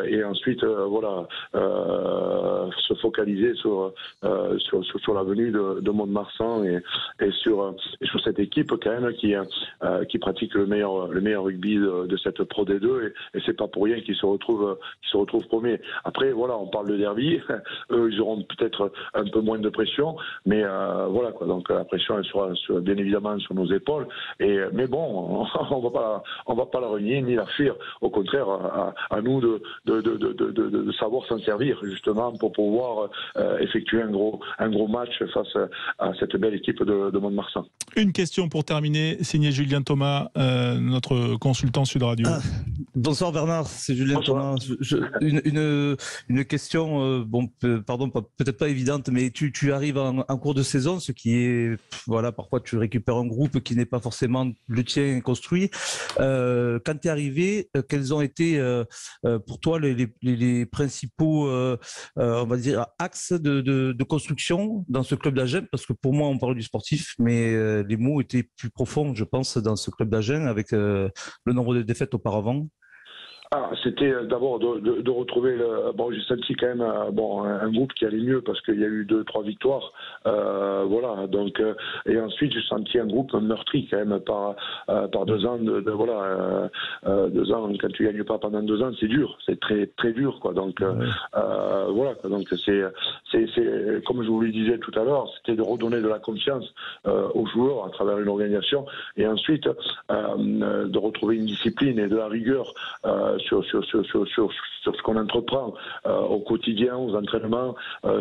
et ensuite se focaliser sur la venue de Mont-de-Marsan et sur cette équipe quand même qui pratique le meilleur rugby de cette Pro D2, et c'est pas pour rien qu'ils se retrouvent premiers. Après on parle de derby, eux ils auront peut-être un peu moins de pression, mais donc la pression elle sera bien évidemment sur nos épaules, mais bon, on va pas la renier ni la fuir, au contraire, à nous de savoir s'en servir justement pour pouvoir effectuer un gros match face à cette belle équipe de Mont-de-Marsan. Une question pour terminer, signé Julien Thomas, notre consultant Sud Radio. Bonsoir Bernard, c'est Julien Thomas. Une question, pardon, peut-être pas évidente, mais tu arrives en cours de saison, ce qui est, voilà, parfois tu récupères un groupe qui n'est pas forcément le tien construit. Quand tu es arrivé, quels ont été pour toi les principaux, on va dire, axes de construction dans ce club d'Agen? Parce que pour moi, on parle du sportif, mais les mots étaient plus profonds, je pense, dans ce club d'Agen, avec le nombre de défaites auparavant. C'était d'abord de retrouver j'ai senti quand même un groupe qui allait mieux parce qu'il y a eu 2-3 victoires, voilà. Donc et ensuite j'ai senti un groupe meurtri quand même par 2 ans 2 ans quand tu gagnes pas pendant 2 ans, c'est dur, c'est très très dur quoi. Donc voilà. Donc c'est comme je vous le disais tout à l'heure, c'était de redonner de la confiance aux joueurs à travers une organisation et ensuite de retrouver une discipline et de la rigueur sur ce qu'on entreprend au quotidien, aux entraînements,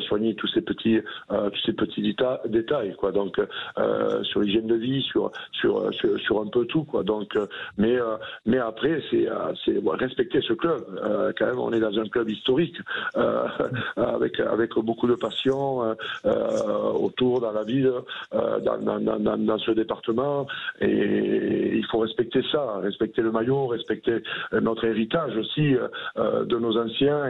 soigner tous ces petits détails quoi. Donc sur l'hygiène de vie, sur un peu tout quoi. Donc mais après c'est respecter ce club. Quand même on est dans un club historique avec beaucoup de passion autour dans la ville, dans ce département et il faut respecter ça, respecter le maillot, respecter notre héritage aussi de nos anciens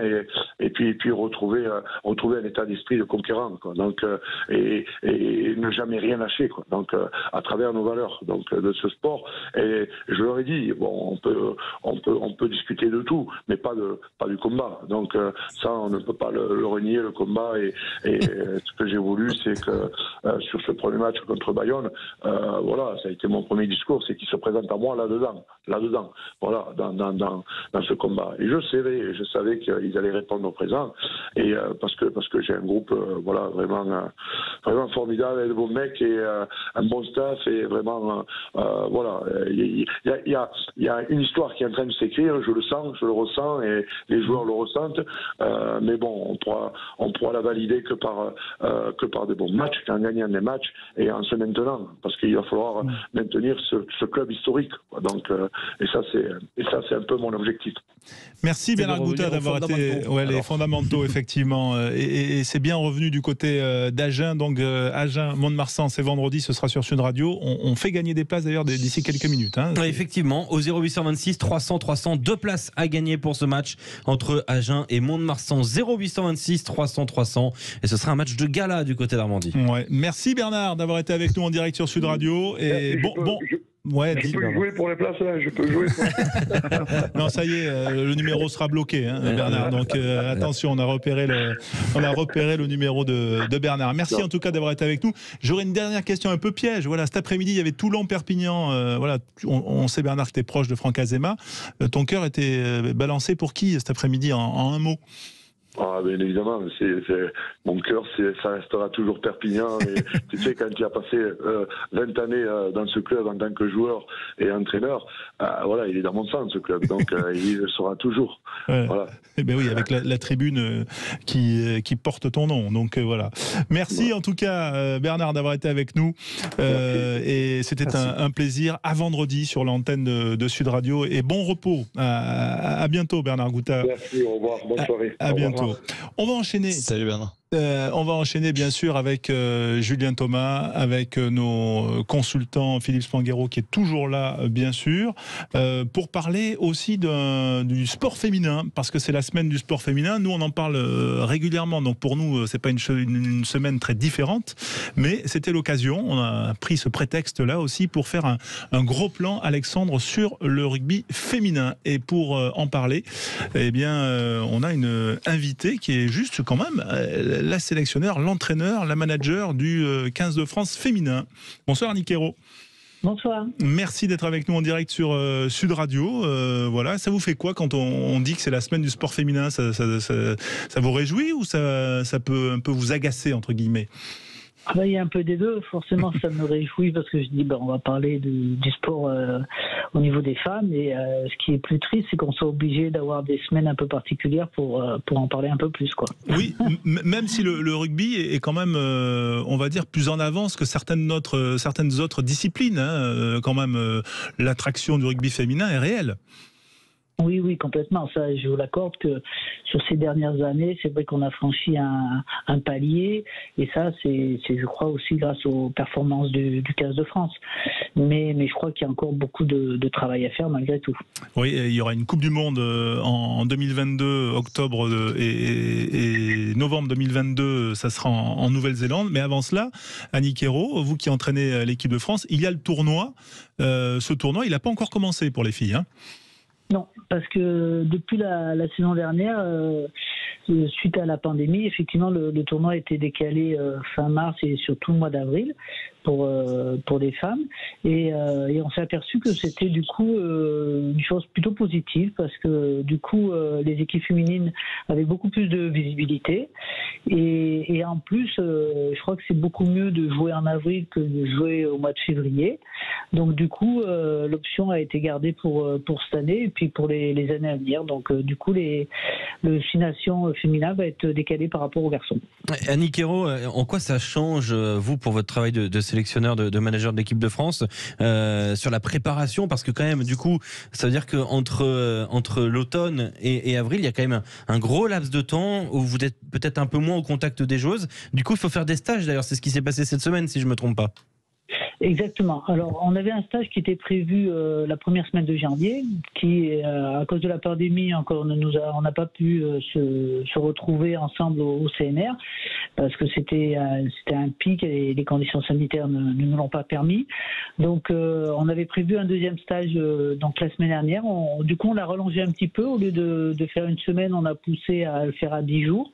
et puis retrouver un état d'esprit de conquérant quoi. Donc et ne jamais rien lâcher quoi. Donc à travers nos valeurs donc de ce sport et je leur ai dit on peut discuter de tout mais pas du combat. Donc ça on ne peut pas le renier le combat et ce que j'ai voulu c'est que sur ce premier match contre Bayonne voilà ça a été mon premier discours, c'est qu'ils se présentent à moi là-dedans voilà dans ce combat. Et je savais qu'ils allaient répondre au présent. Et parce que j'ai un groupe vraiment formidable, de beaux mecs et un bon staff et vraiment il y a une histoire qui est en train de s'écrire. Je le sens, je le ressens et les joueurs le ressentent. Mais bon, on pourra la valider que par de bons matchs, en gagnant des matchs et en se maintenant, parce qu'il va falloir maintenir ce club historique. Donc et ça c'est un peu mon objectif. Merci Bernard Gouta d'avoir été les fondamentaux effectivement et c'est bien revenu du côté d'Agen. Donc Agen Mont-de-Marsan c'est vendredi, ce sera sur Sud Radio. On fait gagner des places d'ailleurs d'ici quelques minutes effectivement au 0826 300 2 places à gagner pour ce match entre Agen et Mont-de-Marsan. 0826 300 et ce sera un match de gala du côté d'Armandie. Merci Bernard d'avoir été avec nous en direct sur Sud Radio et je peux jouer pour les places là, je peux jouer non ça y est le numéro sera bloqué Bernard, donc attention on a repéré le numéro de Bernard. Merci en tout cas d'avoir été avec nous. J'aurais une dernière question un peu piège. Voilà, cet après-midi il y avait Toulon-Perpignan, on sait Bernard que tu es proche de Franck Azema, ton cœur était balancé pour qui cet après-midi en un mot? Bien évidemment, mon cœur, ça restera toujours Perpignan. Et tu sais, quand tu as passé 20 années dans ce club en tant que joueur et entraîneur, il est dans mon sang ce club, donc il le sera toujours. Voilà. Et ben oui, avec la tribune qui porte ton nom. Donc voilà. Merci en tout cas Bernard d'avoir été avec nous. Et c'était un plaisir. À vendredi sur l'antenne de Sud Radio et bon repos. À bientôt Bernard Gouta. Merci, au revoir, bonne soirée. À bientôt. On va enchaîner. Salut Bernard. On va enchaîner bien sûr avec Julien Thomas, avec nos consultants Philippe Spanghero qui est toujours là bien sûr, pour parler aussi du sport féminin, parce que c'est la semaine du sport féminin. Nous on en parle régulièrement, donc pour nous c'est pas une semaine très différente, mais c'était l'occasion, on a pris ce prétexte là aussi pour faire un gros plan, Alexandre, sur le rugby féminin. Et pour en parler, on a une invitée qui est juste quand même la sélectionneur, l'entraîneur, la manager du 15 de France féminin. Bonsoir Annick Hérault. Bonsoir. Merci d'être avec nous en direct sur Sud Radio. Ça vous fait quoi quand on dit que c'est la semaine du sport féminin? Ça vous réjouit ou ça peut un peu vous agacer entre guillemets? Il y a un peu des deux. Forcément, ça me réjouit parce que je dis, on va parler du sport au niveau des femmes. Et ce qui est plus triste, c'est qu'on soit obligé d'avoir des semaines un peu particulières pour en parler un peu plus, quoi. Oui, même si le rugby est quand même, on va dire, plus en avance que certaines autres disciplines. Quand même, l'attraction du rugby féminin est réelle. Oui, complètement. Ça, je vous l'accorde que sur ces dernières années, c'est vrai qu'on a franchi un palier, et ça, c'est, je crois, aussi grâce aux performances du 15 de France. Mais je crois qu'il y a encore beaucoup de travail à faire malgré tout. Oui, il y aura une Coupe du Monde en 2022, octobre et novembre 2022, ça sera en Nouvelle-Zélande. Mais avant cela, Annick Hérault, vous qui entraînez l'équipe de France, il y a le tournoi. Ce tournoi, il n'a pas encore commencé pour les filles, hein. Non, parce que depuis la saison dernière, suite à la pandémie, effectivement, le tournoi a été décalé fin mars et surtout le mois d'avril pour des femmes. Et on s'est aperçu que c'était du coup une chose plutôt positive, parce que du coup, les équipes féminines avaient beaucoup plus de visibilité. Et en plus, je crois que c'est beaucoup mieux de jouer en avril que de jouer au mois de février. Donc du coup, l'option a été gardée pour cette année et puis pour les années à venir. Donc du coup, le 6 Nations féminin va être décalé par rapport aux garçons. Annick Hérault, en quoi ça change, vous, pour votre travail de sélectionneur, de manager de l'équipe de France, sur la préparation? Parce que quand même, du coup, ça veut dire qu'entre l'automne et avril, il y a quand même un gros laps de temps où vous êtes peut-être un peu moins au contact des joueuses. Du coup, il faut faire des stages. D'ailleurs, c'est ce qui s'est passé cette semaine, si je ne me trompe pas. Exactement. Alors, on avait un stage qui était prévu la première semaine de janvier, qui, à cause de la pandémie, encore, on n'a pas pu se retrouver ensemble au CNR, parce que c'était un pic et les conditions sanitaires ne nous l'ont pas permis. Donc, on avait prévu un deuxième stage donc la semaine dernière. Du coup, on l'a rallongé un petit peu. Au lieu de faire une semaine, on a poussé à le faire à 10 jours.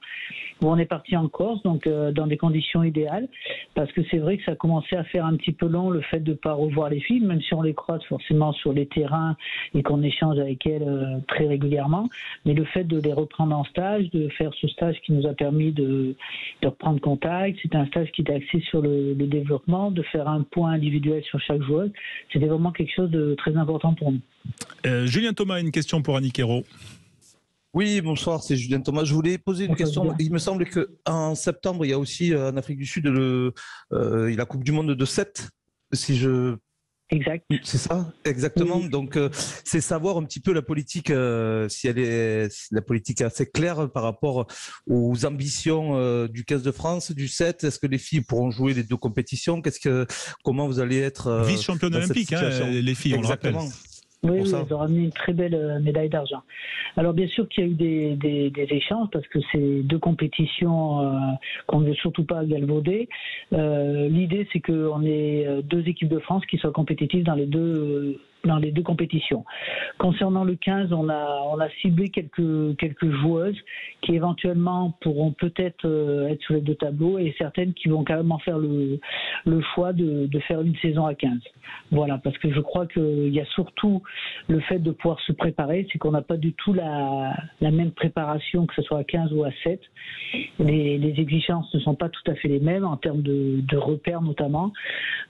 Où on est parti en Corse, donc dans des conditions idéales, parce que c'est vrai que ça commençait à faire un petit peu long le fait de ne pas revoir les filles, même si on les croise forcément sur les terrains et qu'on échange avec elles très régulièrement. Mais le fait de les reprendre en stage, de faire ce stage qui nous a permis de reprendre contact, c'était un stage qui était axé sur le développement, de faire un point individuel sur chaque joueuse, c'était vraiment quelque chose de très important pour nous. Julien Thomas, une question pour Annick Hérault. Oui, bonsoir, c'est Julien Thomas. Je voulais poser une question. Il me semble qu'en septembre, il y a aussi en Afrique du Sud la Coupe du Monde de 7. Exact. C'est ça, exactement. Oui. Donc, c'est savoir un petit peu la politique, si la politique est assez claire par rapport aux ambitions du 15 de France, du 7. Est-ce que les filles pourront jouer les deux compétitions? Comment vous allez être vice-championne olympique, les filles, on exactement. Le rappelle. Oui, elles ont ramené une très belle médaille d'argent. Alors bien sûr qu'il y a eu des échanges, parce que c'est deux compétitions qu'on ne veut surtout pas galvauder. L'idée, c'est qu'on ait deux équipes de France qui soient compétitives dans les deux compétitions. Concernant le 15, on a ciblé quelques joueuses qui éventuellement pourront peut-être être sur les deux tableaux, et certaines qui vont carrément faire le choix de faire une saison à 15. Voilà, parce que je crois qu'il y a surtout le fait de pouvoir se préparer, c'est qu'on n'a pas du tout la même préparation, que ce soit à 15 ou à 7. Les exigences ne sont pas tout à fait les mêmes en termes de repères notamment.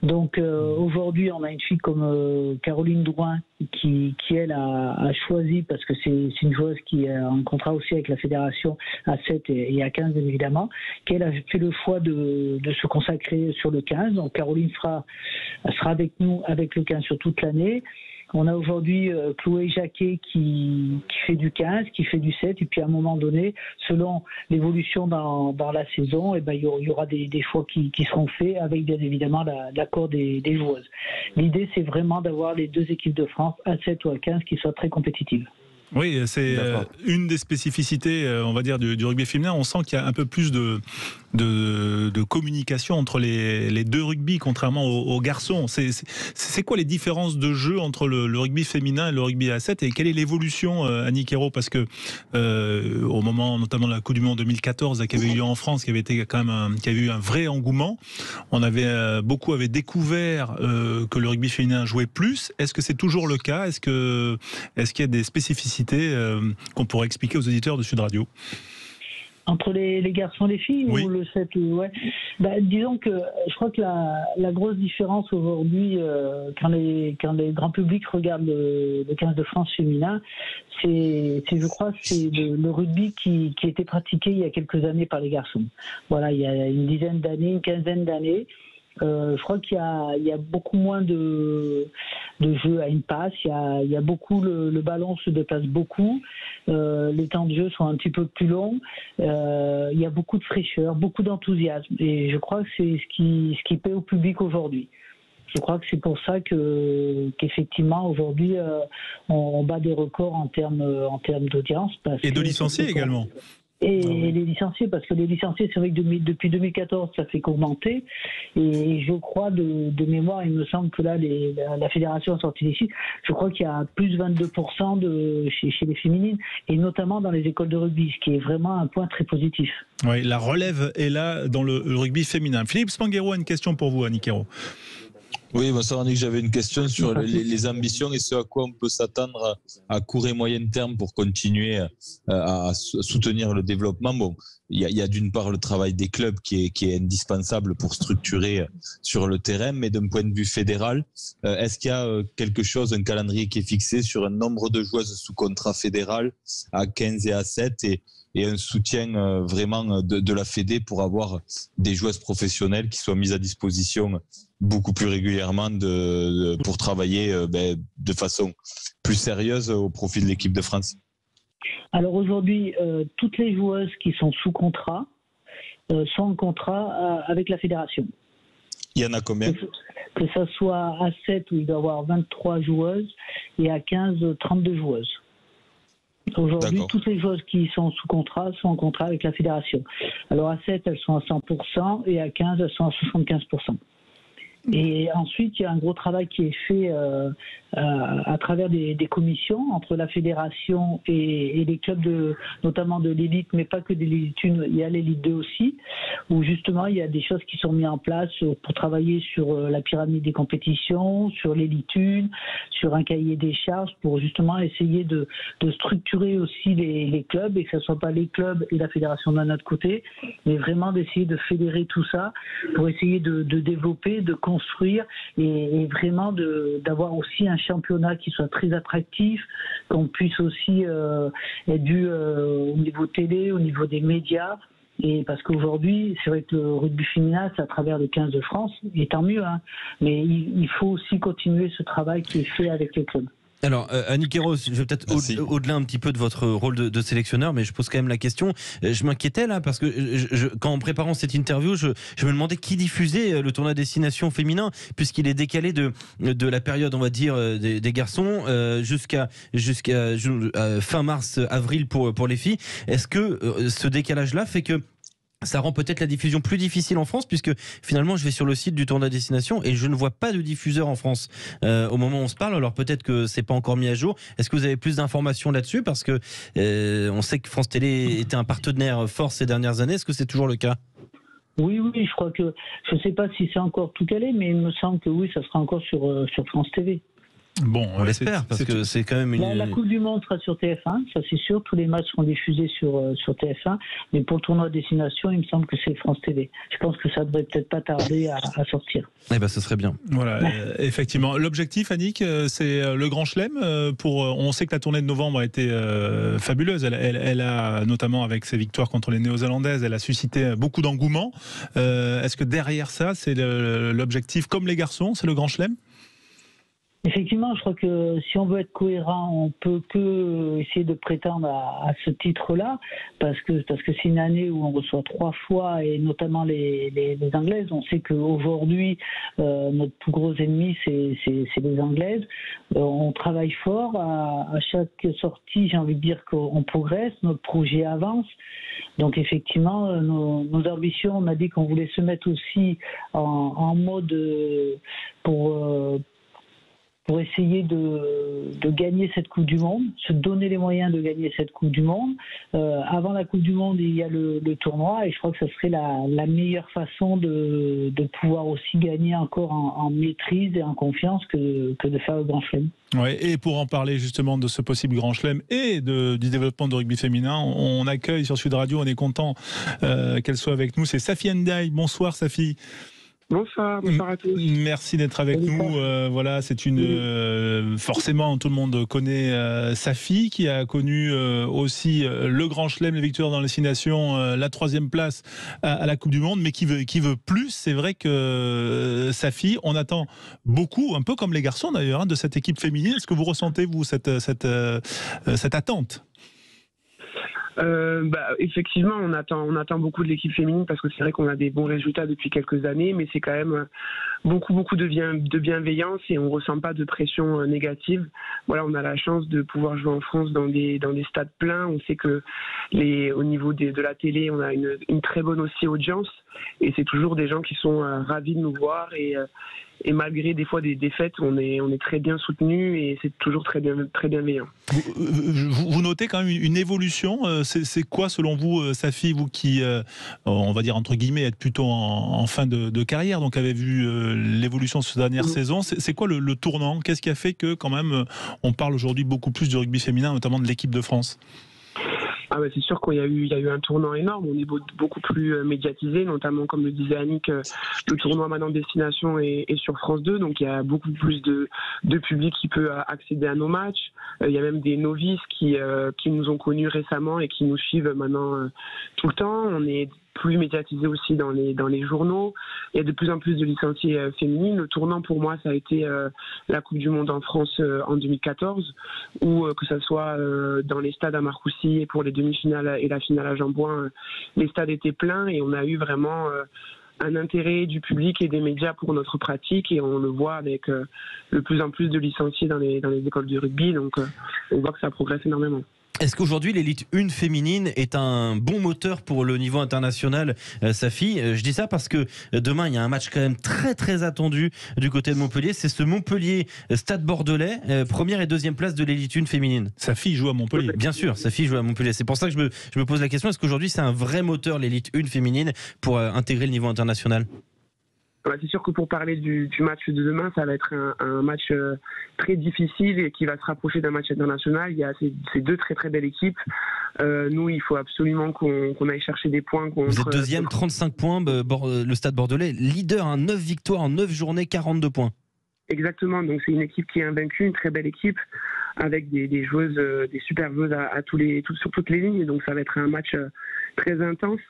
Donc aujourd'hui, on a une fille comme Caroline Drouin qui elle a choisi, parce que c'est une joueuse qui a un contrat aussi avec la fédération à 7 et à 15 évidemment, qu'elle a fait le choix de se consacrer sur le 15. Donc Caroline sera avec nous avec le 15 sur toute l'année. On a aujourd'hui Chloé Jacquet qui fait du 15, qui fait du 7, et puis à un moment donné, selon l'évolution dans la saison, il y aura des choix qui seront faits avec bien évidemment l'accord des joueuses. L'idée, c'est vraiment d'avoir les deux équipes de France, à 7 ou à 15, qui soient très compétitives. Oui, c'est une des spécificités, on va dire, du rugby féminin. On sent qu'il y a un peu plus de communication entre les deux rugby, contrairement aux garçons. C'est quoi les différences de jeu entre le rugby féminin et le rugby à 7, et quelle est l'évolution, Annick Hérault? Parce que au moment notamment de la Coupe du Monde 2014 qui avait eu lieu en France, qui avait été quand même qui avait eu un vrai engouement, beaucoup avaient découvert que le rugby féminin jouait plus. Est-ce que c'est toujours le cas? Est-ce qu'il y a des spécificités qu'on pourrait expliquer aux auditeurs de Sud Radio? Entre les garçons et les filles, oui. Ou le 7, ouais. Disons que je crois que la grosse différence aujourd'hui, quand les grands publics regardent le 15 de France féminin, je crois, c'est le rugby qui a été pratiqué il y a quelques années par les garçons. Voilà, il y a une dizaine d'années, une quinzaine d'années. Je crois qu'il y a beaucoup moins de jeux à une passe. Il y a beaucoup le ballon se déplace beaucoup. Les temps de jeu sont un petit peu plus longs. Il y a beaucoup de fraîcheur, beaucoup d'enthousiasme. Et je crois que c'est ce qui paie au public aujourd'hui. Je crois que c'est pour ça qu'effectivement aujourd'hui on bat des records en termes d'audience. Et de licenciés également. Et les licenciés, parce que les licenciés, c'est vrai que depuis 2014, ça fait qu'augmenter. Et je crois, de mémoire, il me semble que là, la fédération a sorti les chiffres, je crois qu'il y a plus 22% chez les féminines, et notamment dans les écoles de rugby, ce qui est vraiment un point très positif. Oui, la relève est là dans le rugby féminin. Philippe Spanghero a une question pour vous, Annick Hérault. Oui, bonsoir Annick, j'avais une question sur les ambitions et ce à quoi on peut s'attendre à court et moyen terme pour continuer à soutenir le développement. Bon, il y a d'une part le travail des clubs qui est indispensable pour structurer sur le terrain, mais d'un point de vue fédéral, est-ce qu'il y a quelque chose, un calendrier qui est fixé sur un nombre de joueuses sous contrat fédéral à 15 et à 7 et un soutien vraiment de la Fédé pour avoir des joueuses professionnelles qui soient mises à disposition beaucoup plus régulièrement pour travailler de façon plus sérieuse au profit de l'équipe de France? Alors aujourd'hui, toutes les joueuses qui sont sous contrat sont en contrat avec la fédération. Il y en a combien? Que ça soit à 7 où il doit y avoir 23 joueuses et à 15, 32 joueuses. Aujourd'hui, toutes les joueuses qui sont sous contrat sont en contrat avec la fédération. Alors à 7, elles sont à 100% et à 15, elles sont à 75%. Et ensuite, il y a un gros travail qui est fait à travers des commissions entre la fédération et les clubs, notamment de l'élite, mais pas que de l'élite 1, il y a l'élite 2 aussi, où justement il y a des choses qui sont mises en place pour travailler sur la pyramide des compétitions, sur l'élite 1, sur un cahier des charges, pour justement essayer de structurer aussi les clubs, et que ce ne soit pas les clubs et la fédération d'un autre côté, mais vraiment d'essayer de fédérer tout ça pour essayer de développer, de construire et vraiment d'avoir aussi un championnat qui soit très attractif, qu'on puisse aussi être vu au niveau télé, au niveau des médias. Et parce qu'aujourd'hui, c'est vrai que le rugby féminin, c'est à travers le 15 de France, et tant mieux, hein, mais il faut aussi continuer ce travail qui est fait avec les clubs. Alors, Annick Hérault, je vais peut-être au-delà un petit peu de votre rôle de sélectionneur, mais je pose quand même la question. Je m'inquiétais là, parce que quand en préparant cette interview, je me demandais qui diffusait le tournoi destination féminin, puisqu'il est décalé de la période, on va dire, des garçons jusqu'à fin mars, avril pour les filles. Est-ce que ce décalage-là fait que ça rend peut-être la diffusion plus difficile en France, puisque finalement je vais sur le site du tournoi destination et je ne vois pas de diffuseur en France au moment où on se parle. Alors peut-être que c'est pas encore mis à jour. Est-ce que vous avez plus d'informations là-dessus, parce que on sait que France Télé était un partenaire fort ces dernières années. Est-ce que c'est toujours le cas? Oui, je crois que, je ne sais pas si c'est encore tout calé, mais il me semble que oui, ça sera encore sur France TV. Bon, on l'espère, parce que c'est quand même la Coupe du Monde sera sur TF1, ça c'est sûr, tous les matchs seront diffusés sur TF1, mais pour le tournoi destination, il me semble que c'est France TV. Je pense que ça devrait peut-être pas tarder à sortir. Eh ben, ce serait bien. Voilà, effectivement. L'objectif, Annick, c'est le Grand Chelem. On sait que la tournée de novembre a été fabuleuse. Elle a, notamment avec ses victoires contre les Néo-Zélandaises, elle a suscité beaucoup d'engouement. Est-ce que derrière ça, c'est l'objectif, comme les garçons, c'est le Grand Chelem? Effectivement, je crois que si on veut être cohérent, on peut que essayer de prétendre à ce titre-là, parce que c'est une année où on reçoit 3 fois, et notamment les Anglaises. On sait qu'aujourd'hui, notre plus gros ennemi, c'est les Anglaises. On travaille fort. À chaque sortie, j'ai envie de dire qu'on progresse, notre projet avance. Donc effectivement, nos ambitions, on a dit qu'on voulait se mettre aussi en mode pour essayer de gagner cette Coupe du Monde, se donner les moyens de gagner cette Coupe du Monde. Avant la Coupe du Monde, il y a le tournoi, et je crois que ce serait la meilleure façon de pouvoir aussi gagner encore en maîtrise et en confiance que de faire le Grand Chelem. Ouais, et pour en parler justement de ce possible Grand Chelem et du développement du rugby féminin, on accueille sur Sud Radio, on est content qu'elle soit avec nous. C'est Safi Ndiaye. Bonsoir Safi. Bonsoir à tous. Merci d'être avec nous. Voilà, c'est forcément tout le monde connaît Safi qui a connu aussi le Grand Chelem, les victoires dans les 6 nations, la 3e place à la Coupe du Monde, mais qui veut plus. C'est vrai que Safi, on attend beaucoup, un peu comme les garçons d'ailleurs, de cette équipe féminine. Est-ce que vous ressentez vous cette attente? Effectivement, on attend beaucoup de l'équipe féminine parce que c'est vrai qu'on a des bons résultats depuis quelques années, mais c'est quand même beaucoup de bienveillance et on ressent pas de pression négative. Voilà, on a la chance de pouvoir jouer en France dans des stades pleins. On sait que au niveau de la télé, on a une très bonne aussi audience et c'est toujours des gens qui sont ravis de nous voir et malgré des fois des défaites, on est très bien soutenus et c'est toujours très bienveillant. Vous notez quand même une évolution. C'est quoi selon vous, Safi, vous qui, on va dire entre guillemets, êtes plutôt en fin de carrière, donc avez vu l'évolution de cette dernière saison. C'est quoi le tournant? Qu'est-ce qui a fait que quand même on parle aujourd'hui beaucoup plus du rugby féminin, notamment de l'équipe de France? C'est sûr qu'il y a eu un tournant énorme, on est beaucoup plus médiatisé, notamment comme le disait Annick, le tournoi maintenant Destination est sur France 2, donc il y a beaucoup plus de public qui peut accéder à nos matchs. Il y a même des novices qui nous ont connus récemment et qui nous suivent maintenant tout le temps. On est plus médiatisé aussi dans les journaux. Il y a de plus en plus de licenciés féminines. Le tournant pour moi, ça a été la Coupe du Monde en France en 2014, où que ce soit dans les stades à Marcoussis et pour les demi-finales et la finale à Jean-Bouin, les stades étaient pleins et on a eu vraiment un intérêt du public et des médias pour notre pratique et on le voit avec de plus en plus de licenciés dans les écoles de rugby. Donc on voit que ça progresse énormément. Est-ce qu'aujourd'hui l'élite 1 féminine est un bon moteur pour le niveau international, Safi? Je dis ça parce que demain il y a un match quand même très très attendu du côté de Montpellier. C'est ce Montpellier-Stade Bordelais, première et deuxième place de l'élite 1 féminine. Safi joue à Montpellier. Bien sûr, Safi joue à Montpellier. C'est pour ça que je me pose la question, est-ce qu'aujourd'hui c'est un vrai moteur l'élite 1 féminine pour intégrer le niveau international? C'est sûr que pour parler du match de demain, ça va être un match très difficile et qui va se rapprocher d'un match international. Il y a ces deux très très belles équipes. Nous, il faut absolument qu'on aille chercher des points. Vous êtes deuxième, 35 points, le Stade Bordelais, leader, 9 victoires en 9 journées, 42 points. Exactement, donc c'est une équipe qui est invaincue, une très belle équipe, avec des joueuses, des super joueuses sur toutes les lignes, donc ça va être un match très intense.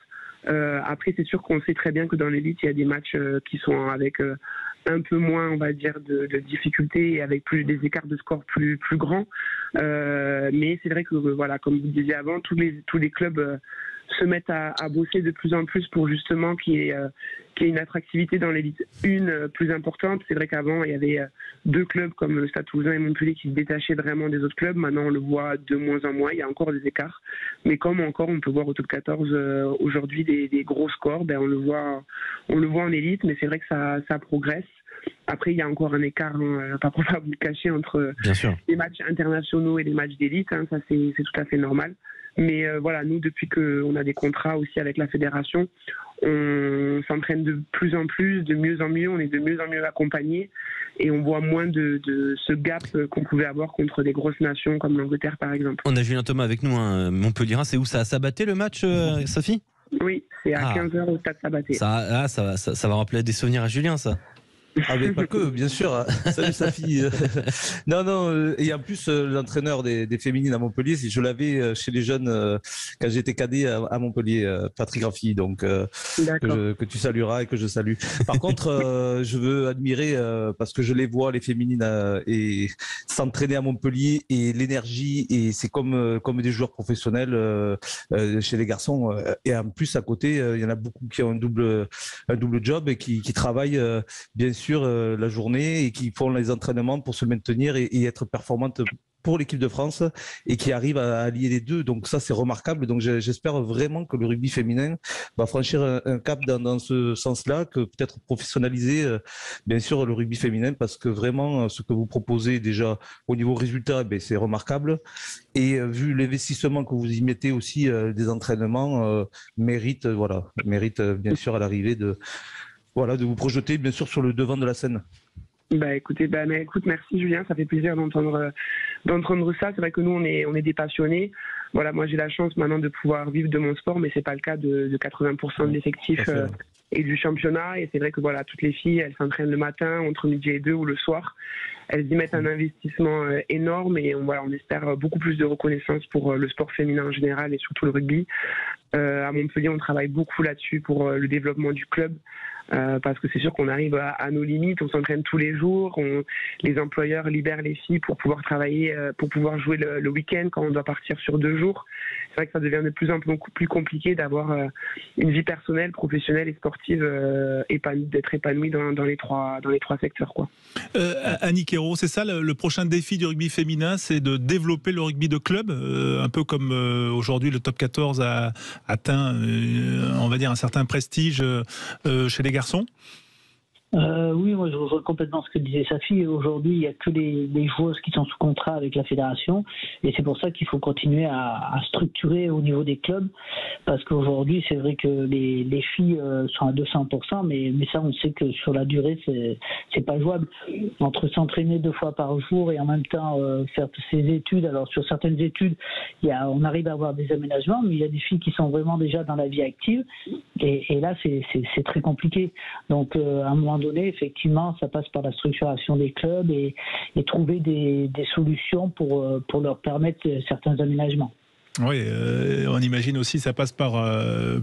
Après, c'est sûr qu'on sait très bien que dans l'élite, il y a des matchs qui sont avec un peu moins, on va dire, de difficultés et avec des écarts de score plus grands. Mais c'est vrai que, voilà, comme vous disiez avant, tous les clubs se mettent à bosser de plus en plus pour justement qu'il y ait une attractivité dans l'élite 1 plus importante. C'est vrai qu'avant, il y avait 2 clubs comme le Stade Toulousain et Montpellier qui se détachaient vraiment des autres clubs. Maintenant, on le voit de moins en moins. Il y a encore des écarts. Mais comme encore, on peut voir au top 14 aujourd'hui des gros scores, on le voit en élite, mais c'est vrai que ça progresse. Après, il y a encore un écart, pas pour vous le cacher, entre les matchs internationaux et les matchs d'élite. Ça, c'est tout à fait normal. Mais voilà, nous, depuis qu'on a des contrats aussi avec la fédération, on s'entraîne de plus en plus, de mieux en mieux, on est de mieux en mieux accompagnés et on voit moins de ce gap qu'on pouvait avoir contre des grosses nations comme l'Angleterre, par exemple. On a Julien Thomas avec nous, Montpellier. C'est où ça a Sabaté le match, Sophie? Oui, c'est à 15h au Stade Sabaté. Ça va rappeler des souvenirs à Julien, ça. Ah mais pas que, bien sûr. Salut Safi. Non, et en plus l'entraîneur des féminines à Montpellier, je l'avais chez les jeunes quand j'étais cadet à Montpellier, Patrick Raffi, donc que tu salueras et que je salue. Par contre, je veux admirer parce que je les vois les féminines et s'entraîner à Montpellier et l'énergie et c'est comme des joueurs professionnels chez les garçons et en plus à côté il y en a beaucoup qui ont un double job et qui travaillent bien sûr la journée et qui font les entraînements pour se maintenir et être performantes pour l'équipe de France et qui arrivent à allier les deux. Donc ça, c'est remarquable. Donc j'espère vraiment que le rugby féminin va franchir un cap dans ce sens-là, que peut-être professionnaliser bien sûr le rugby féminin parce que vraiment ce que vous proposez déjà au niveau résultat, c'est remarquable. Et vu l'investissement que vous y mettez aussi des entraînements, mérite bien sûr à l'arrivée de vous projeter bien sûr sur le devant de la scène. Écoute, merci Julien, ça fait plaisir d'entendre ça. C'est vrai que nous on est des passionnés. Voilà, moi j'ai la chance maintenant de pouvoir vivre de mon sport, mais c'est pas le cas de 80% de l'effectif et du championnat. Et c'est vrai que voilà, toutes les filles, elles s'entraînent le matin, entre midi et 2 ou le soir. Elles y mettent un investissement énorme et on espère beaucoup plus de reconnaissance pour le sport féminin en général et surtout le rugby. À Montpellier, on travaille beaucoup là-dessus pour le développement du club. Parce que c'est sûr qu'on arrive à nos limites, on s'entraîne tous les jours, les employeurs libèrent les filles pour pouvoir travailler, pour pouvoir jouer le week-end quand on doit partir sur 2 jours. C'est vrai que ça devient de plus en plus compliqué d'avoir une vie personnelle, professionnelle et sportive, d'être épanouie dans les trois secteurs, quoi. Annick Hérault, c'est ça le prochain défi du rugby féminin, c'est de développer le rugby de club, un peu comme aujourd'hui le top 14 a atteint, on va dire, un certain prestige chez les garçons. Oui, moi je rejoins complètement ce que disait Safi. Aujourd'hui, il n'y a que les joueuses qui sont sous contrat avec la fédération et c'est pour ça qu'il faut continuer à structurer au niveau des clubs parce qu'aujourd'hui, c'est vrai que les filles sont à 200%, mais ça, on sait que sur la durée, c'est pas jouable. Entre s'entraîner 2 fois par jour et en même temps faire ses études, alors sur certaines études, on arrive à avoir des aménagements, mais il y a des filles qui sont vraiment déjà dans la vie active et là, c'est très compliqué. Donc, à un moment donné, effectivement, ça passe par la structuration des clubs et trouver des solutions pour leur permettre certains aménagements. Oui, on imagine aussi ça passe par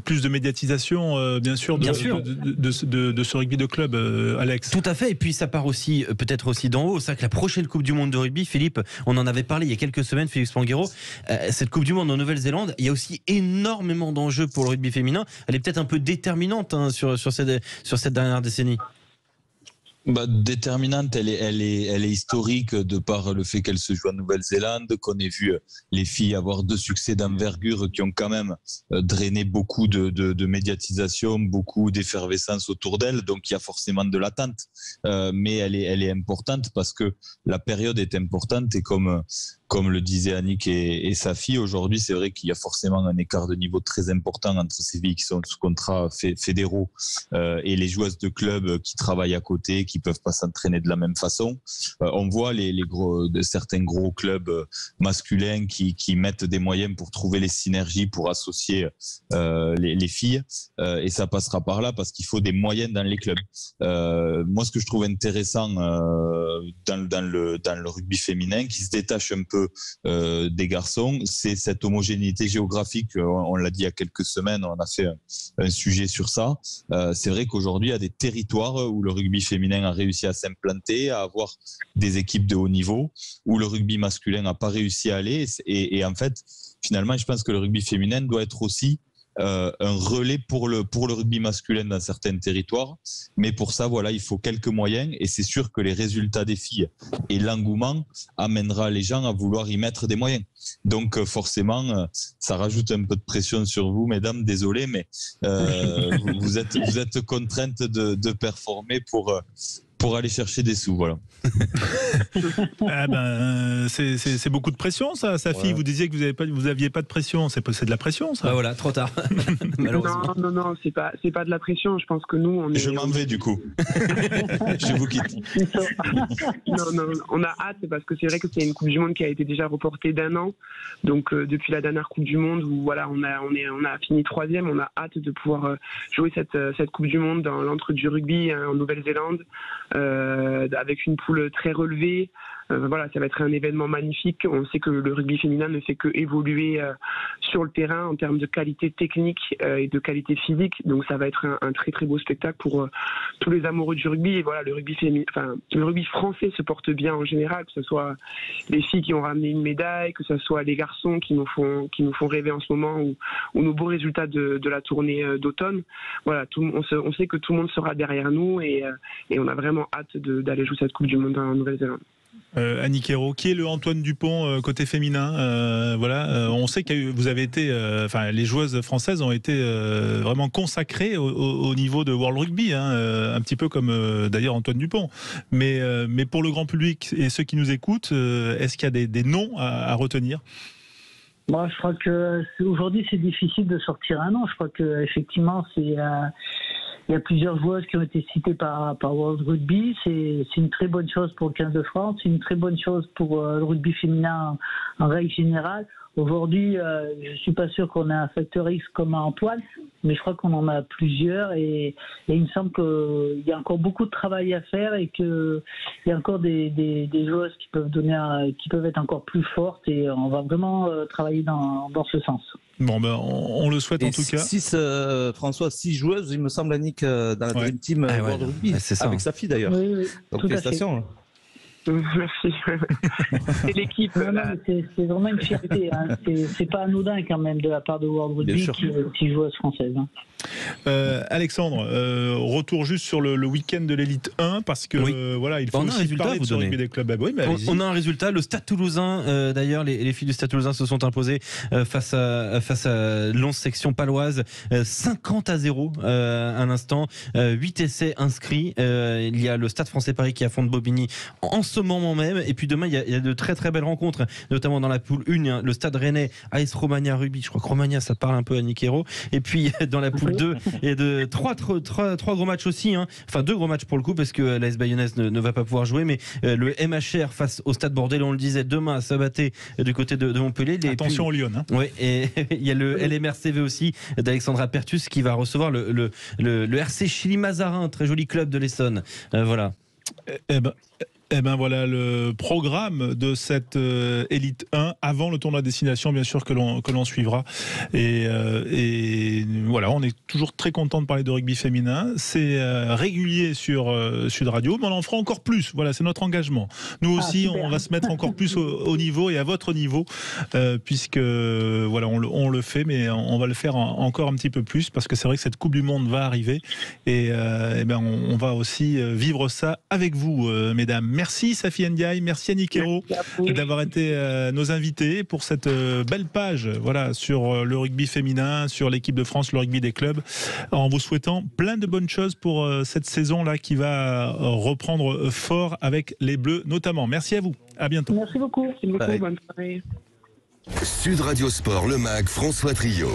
plus de médiatisation, bien sûr, de ce rugby de club, Alex. Tout à fait, et puis ça part aussi, peut-être aussi d'en haut. C'est vrai que la prochaine Coupe du Monde de rugby, Philippe, on en avait parlé il y a quelques semaines, Félix Panguero, cette Coupe du Monde en Nouvelle-Zélande, il y a aussi énormément d'enjeux pour le rugby féminin. Elle est peut-être un peu déterminante sur cette dernière décennie. Déterminante, elle est historique de par le fait qu'elle se joue en Nouvelle-Zélande, qu'on ait vu les filles avoir 2 succès d'envergure qui ont quand même drainé beaucoup de médiatisation, beaucoup d'effervescence autour d'elle. Donc il y a forcément de l'attente, mais elle est importante parce que la période est importante et comme le disait Annick et Safi, aujourd'hui c'est vrai qu'il y a forcément un écart de niveau très important entre ces filles qui sont sous contrat fédéraux et les joueuses de club qui travaillent à côté, qui peuvent pas s'entraîner de la même façon. On voit certains gros clubs masculins qui mettent des moyens pour trouver les synergies, pour associer les filles, et ça passera par là parce qu'il faut des moyens dans les clubs. Moi, ce que je trouve intéressant dans le rugby féminin, qui se détache un peu des garçons, c'est cette homogénéité géographique. On l'a dit il y a quelques semaines, on a fait un sujet sur ça. C'est vrai qu'aujourd'hui, il y a des territoires où le rugby féminin a réussi à s'implanter, à avoir des équipes de haut niveau, où le rugby masculin n'a pas réussi à aller. Et en fait, finalement, je pense que le rugby féminin doit être aussi un relais pour le rugby masculin dans certains territoires, mais pour ça voilà, il faut quelques moyens et c'est sûr que les résultats des filles et l'engouement amènera les gens à vouloir y mettre des moyens. Donc forcément ça rajoute un peu de pression sur vous, mesdames, désolé, mais vous êtes contraintes de performer pour aller chercher des sous, voilà. C'est beaucoup de pression, ça, Safi. Ouais. Vous disiez que vous aviez pas de pression. C'est de la pression, ça. Voilà, trop tard. Non, c'est pas de la pression. Je pense que nous, Je m'en vais du coup. Je vous quitte. Non, on a hâte parce que c'est vrai que c'est une Coupe du Monde qui a été déjà reportée d'1 an. Donc depuis la dernière Coupe du Monde où voilà, on a fini 3e, on a hâte de pouvoir jouer cette Coupe du Monde dans l'antre du rugby en Nouvelle-Zélande. Avec une poule très relevée. Voilà, ça va être un événement magnifique. On sait que le rugby féminin ne fait que évoluer sur le terrain en termes de qualité technique et de qualité physique. Donc ça va être un très très beau spectacle pour tous les amoureux du rugby. Et voilà, le rugby français se porte bien en général, que ce soit les filles qui ont ramené une médaille, que ce soit les garçons qui nous font rêver en ce moment, ou nos beaux résultats de la tournée d'automne. Voilà, on sait que tout le monde sera derrière nous et on a vraiment hâte d'aller jouer cette Coupe du Monde en Nouvelle-Zélande. Annick Hérault, qui est le Antoine Dupont côté féminin, voilà, on sait que vous avez été, les joueuses françaises ont été vraiment consacrées au niveau de World Rugby, un petit peu comme d'ailleurs Antoine Dupont. Mais pour le grand public et ceux qui nous écoutent, est-ce qu'il y a des noms à retenir? Moi, je crois que aujourd'hui c'est difficile de sortir un nom. Je crois que effectivement il y a plusieurs joueuses qui ont été citées par World Rugby. C'est une très bonne chose pour le 15 de France. C'est une très bonne chose pour le rugby féminin en règle générale. Aujourd'hui, je suis pas sûr qu'on ait un facteur X comme Antoine, mais je crois qu'on en a plusieurs et il me semble qu'il y a encore beaucoup de travail à faire et qu'il y a encore des joueuses qui peuvent être encore plus fortes et on va vraiment travailler dans ce sens. Bon, on le souhaite en tout cas. François, 6 joueuses, il me semble, Annick, dans la Dream Team World Rugby, avec sa fille d'ailleurs. Oui, donc félicitations. Merci. C'est l'équipe. C'est vraiment une fierté. Hein. C'est pas anodin quand même de la part de World Rugby qui est aussi joueuse française. Hein. Alexandre, retour juste sur le week-end de l'élite 1 parce que voilà, il faut aussi parler de ce rugby des clubs. On a un résultat. Le Stade Toulousain, d'ailleurs, les filles du Stade Toulousain se sont imposées face à l'11 section paloise, 50-0 un instant, 8 essais inscrits. Il y a le Stade Français Paris qui affronte Bobigny en ce moment même. Et puis demain, il y a de très très belles rencontres, notamment dans la poule 1, le Stade Rennais, AS Romagna Rugby. Je crois que Romagna, ça parle un peu à Niquero. Et puis dans la poule 2, et de trois gros matchs aussi, hein. Enfin 2 gros matchs pour le coup parce que l'AS Bayonnaise ne va pas pouvoir jouer, mais le MHR face au Stade Bordelais, on le disait, demain à Sabaté du côté de Montpellier. Attention au Lyon. Hein. Oui, et il y a le LMRCV aussi d'Alexandra Pertus qui va recevoir le RC Chili-Mazarin, très joli club de l'Essonne. Voilà. Eh ben voilà le programme de cette élite 1 avant le tournoi de destination, bien sûr, que l'on suivra. Et voilà, on est toujours très content de parler de rugby féminin. C'est régulier sur Sud Radio, mais on en fera encore plus. Voilà, c'est notre engagement. Nous aussi, on va se mettre encore plus au niveau et à votre niveau, puisque voilà, on le fait, mais on va le faire encore un petit peu plus, parce que c'est vrai que cette Coupe du Monde va arriver et ben on va aussi vivre ça avec vous, mesdames. Merci Safi Ndiaye, merci Annick Hérault d'avoir été nos invités pour cette belle page, voilà, sur le rugby féminin, sur l'équipe de France, le rugby des clubs, en vous souhaitant plein de bonnes choses pour cette saison-là qui va reprendre fort avec les Bleus notamment. Merci à vous, à bientôt. Merci beaucoup. Bonne soirée. Sud Radio Sport, le MAG, François Trio.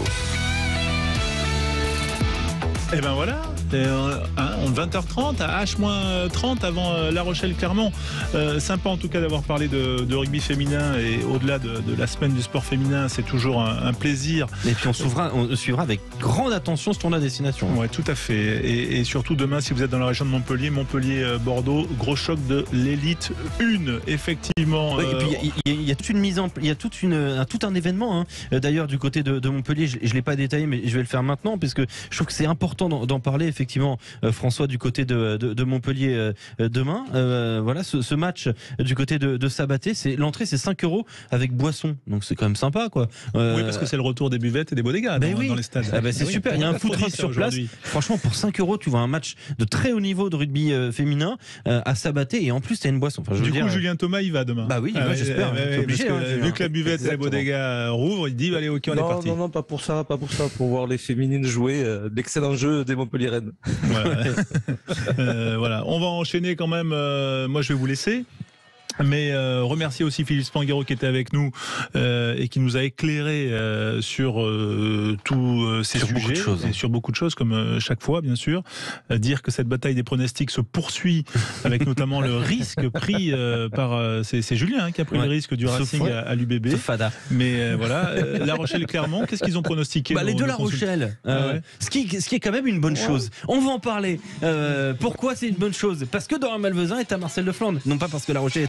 Et ben voilà, 20h30 à H-30 avant La Rochelle-Clermont. Sympa en tout cas d'avoir parlé de rugby féminin, et au-delà de la semaine du sport féminin, c'est toujours un plaisir. Et puis on suivra avec grande attention ce tournoi à destination. Ouais, tout à fait. Et surtout demain, si vous êtes dans la région de Montpellier-Bordeaux, gros choc de l'élite 1, effectivement. Ouais, et puis il y a toute une mise en, il y a tout un événement. Hein. D'ailleurs du côté de Montpellier, je l'ai pas détaillé, mais je vais le faire maintenant parce que je trouve que c'est important d'en parler, effectivement, François, du côté de Montpellier demain. Voilà, ce match du côté de Sabaté, l'entrée c'est 5 € avec boisson, donc c'est quand même sympa, quoi. Oui, parce que c'est le retour des buvettes et des bodegas dans les stades. C'est super, il y a un food truck sur place. Franchement, pour 5 €, tu vois un match de très haut niveau de rugby féminin à Sabaté, et en plus tu as une boisson. Enfin, du coup, Julien Thomas il va demain. Bah oui, j'espère. Obligé, vu que la buvette et les bodegas rouvrent, il dit allez, ok, on est parti. Non, pas pour ça, pour voir les féminines jouer d'excellents jeux des Montpellier-Rennes. Voilà, on va enchaîner quand même. Moi, je vais vous laisser. Mais remercier aussi Philippe Spanghero qui était avec nous et qui nous a éclairé sur tous ces sujets et sur beaucoup de choses, comme chaque fois, bien sûr. Dire que cette bataille des pronostics se poursuit avec notamment le risque pris par... c'est Julien qui a pris le risque du Racing à l'UBB. Mais voilà, La Rochelle-Clermont, qu'est-ce qu'ils ont pronostiqué? Les deux La Rochelle, ce qui est quand même une bonne chose. On va en parler. Pourquoi c'est une bonne chose? Parce que Dorian Malvezin est à Marcel de Flandre, non pas parce que La Rochelle est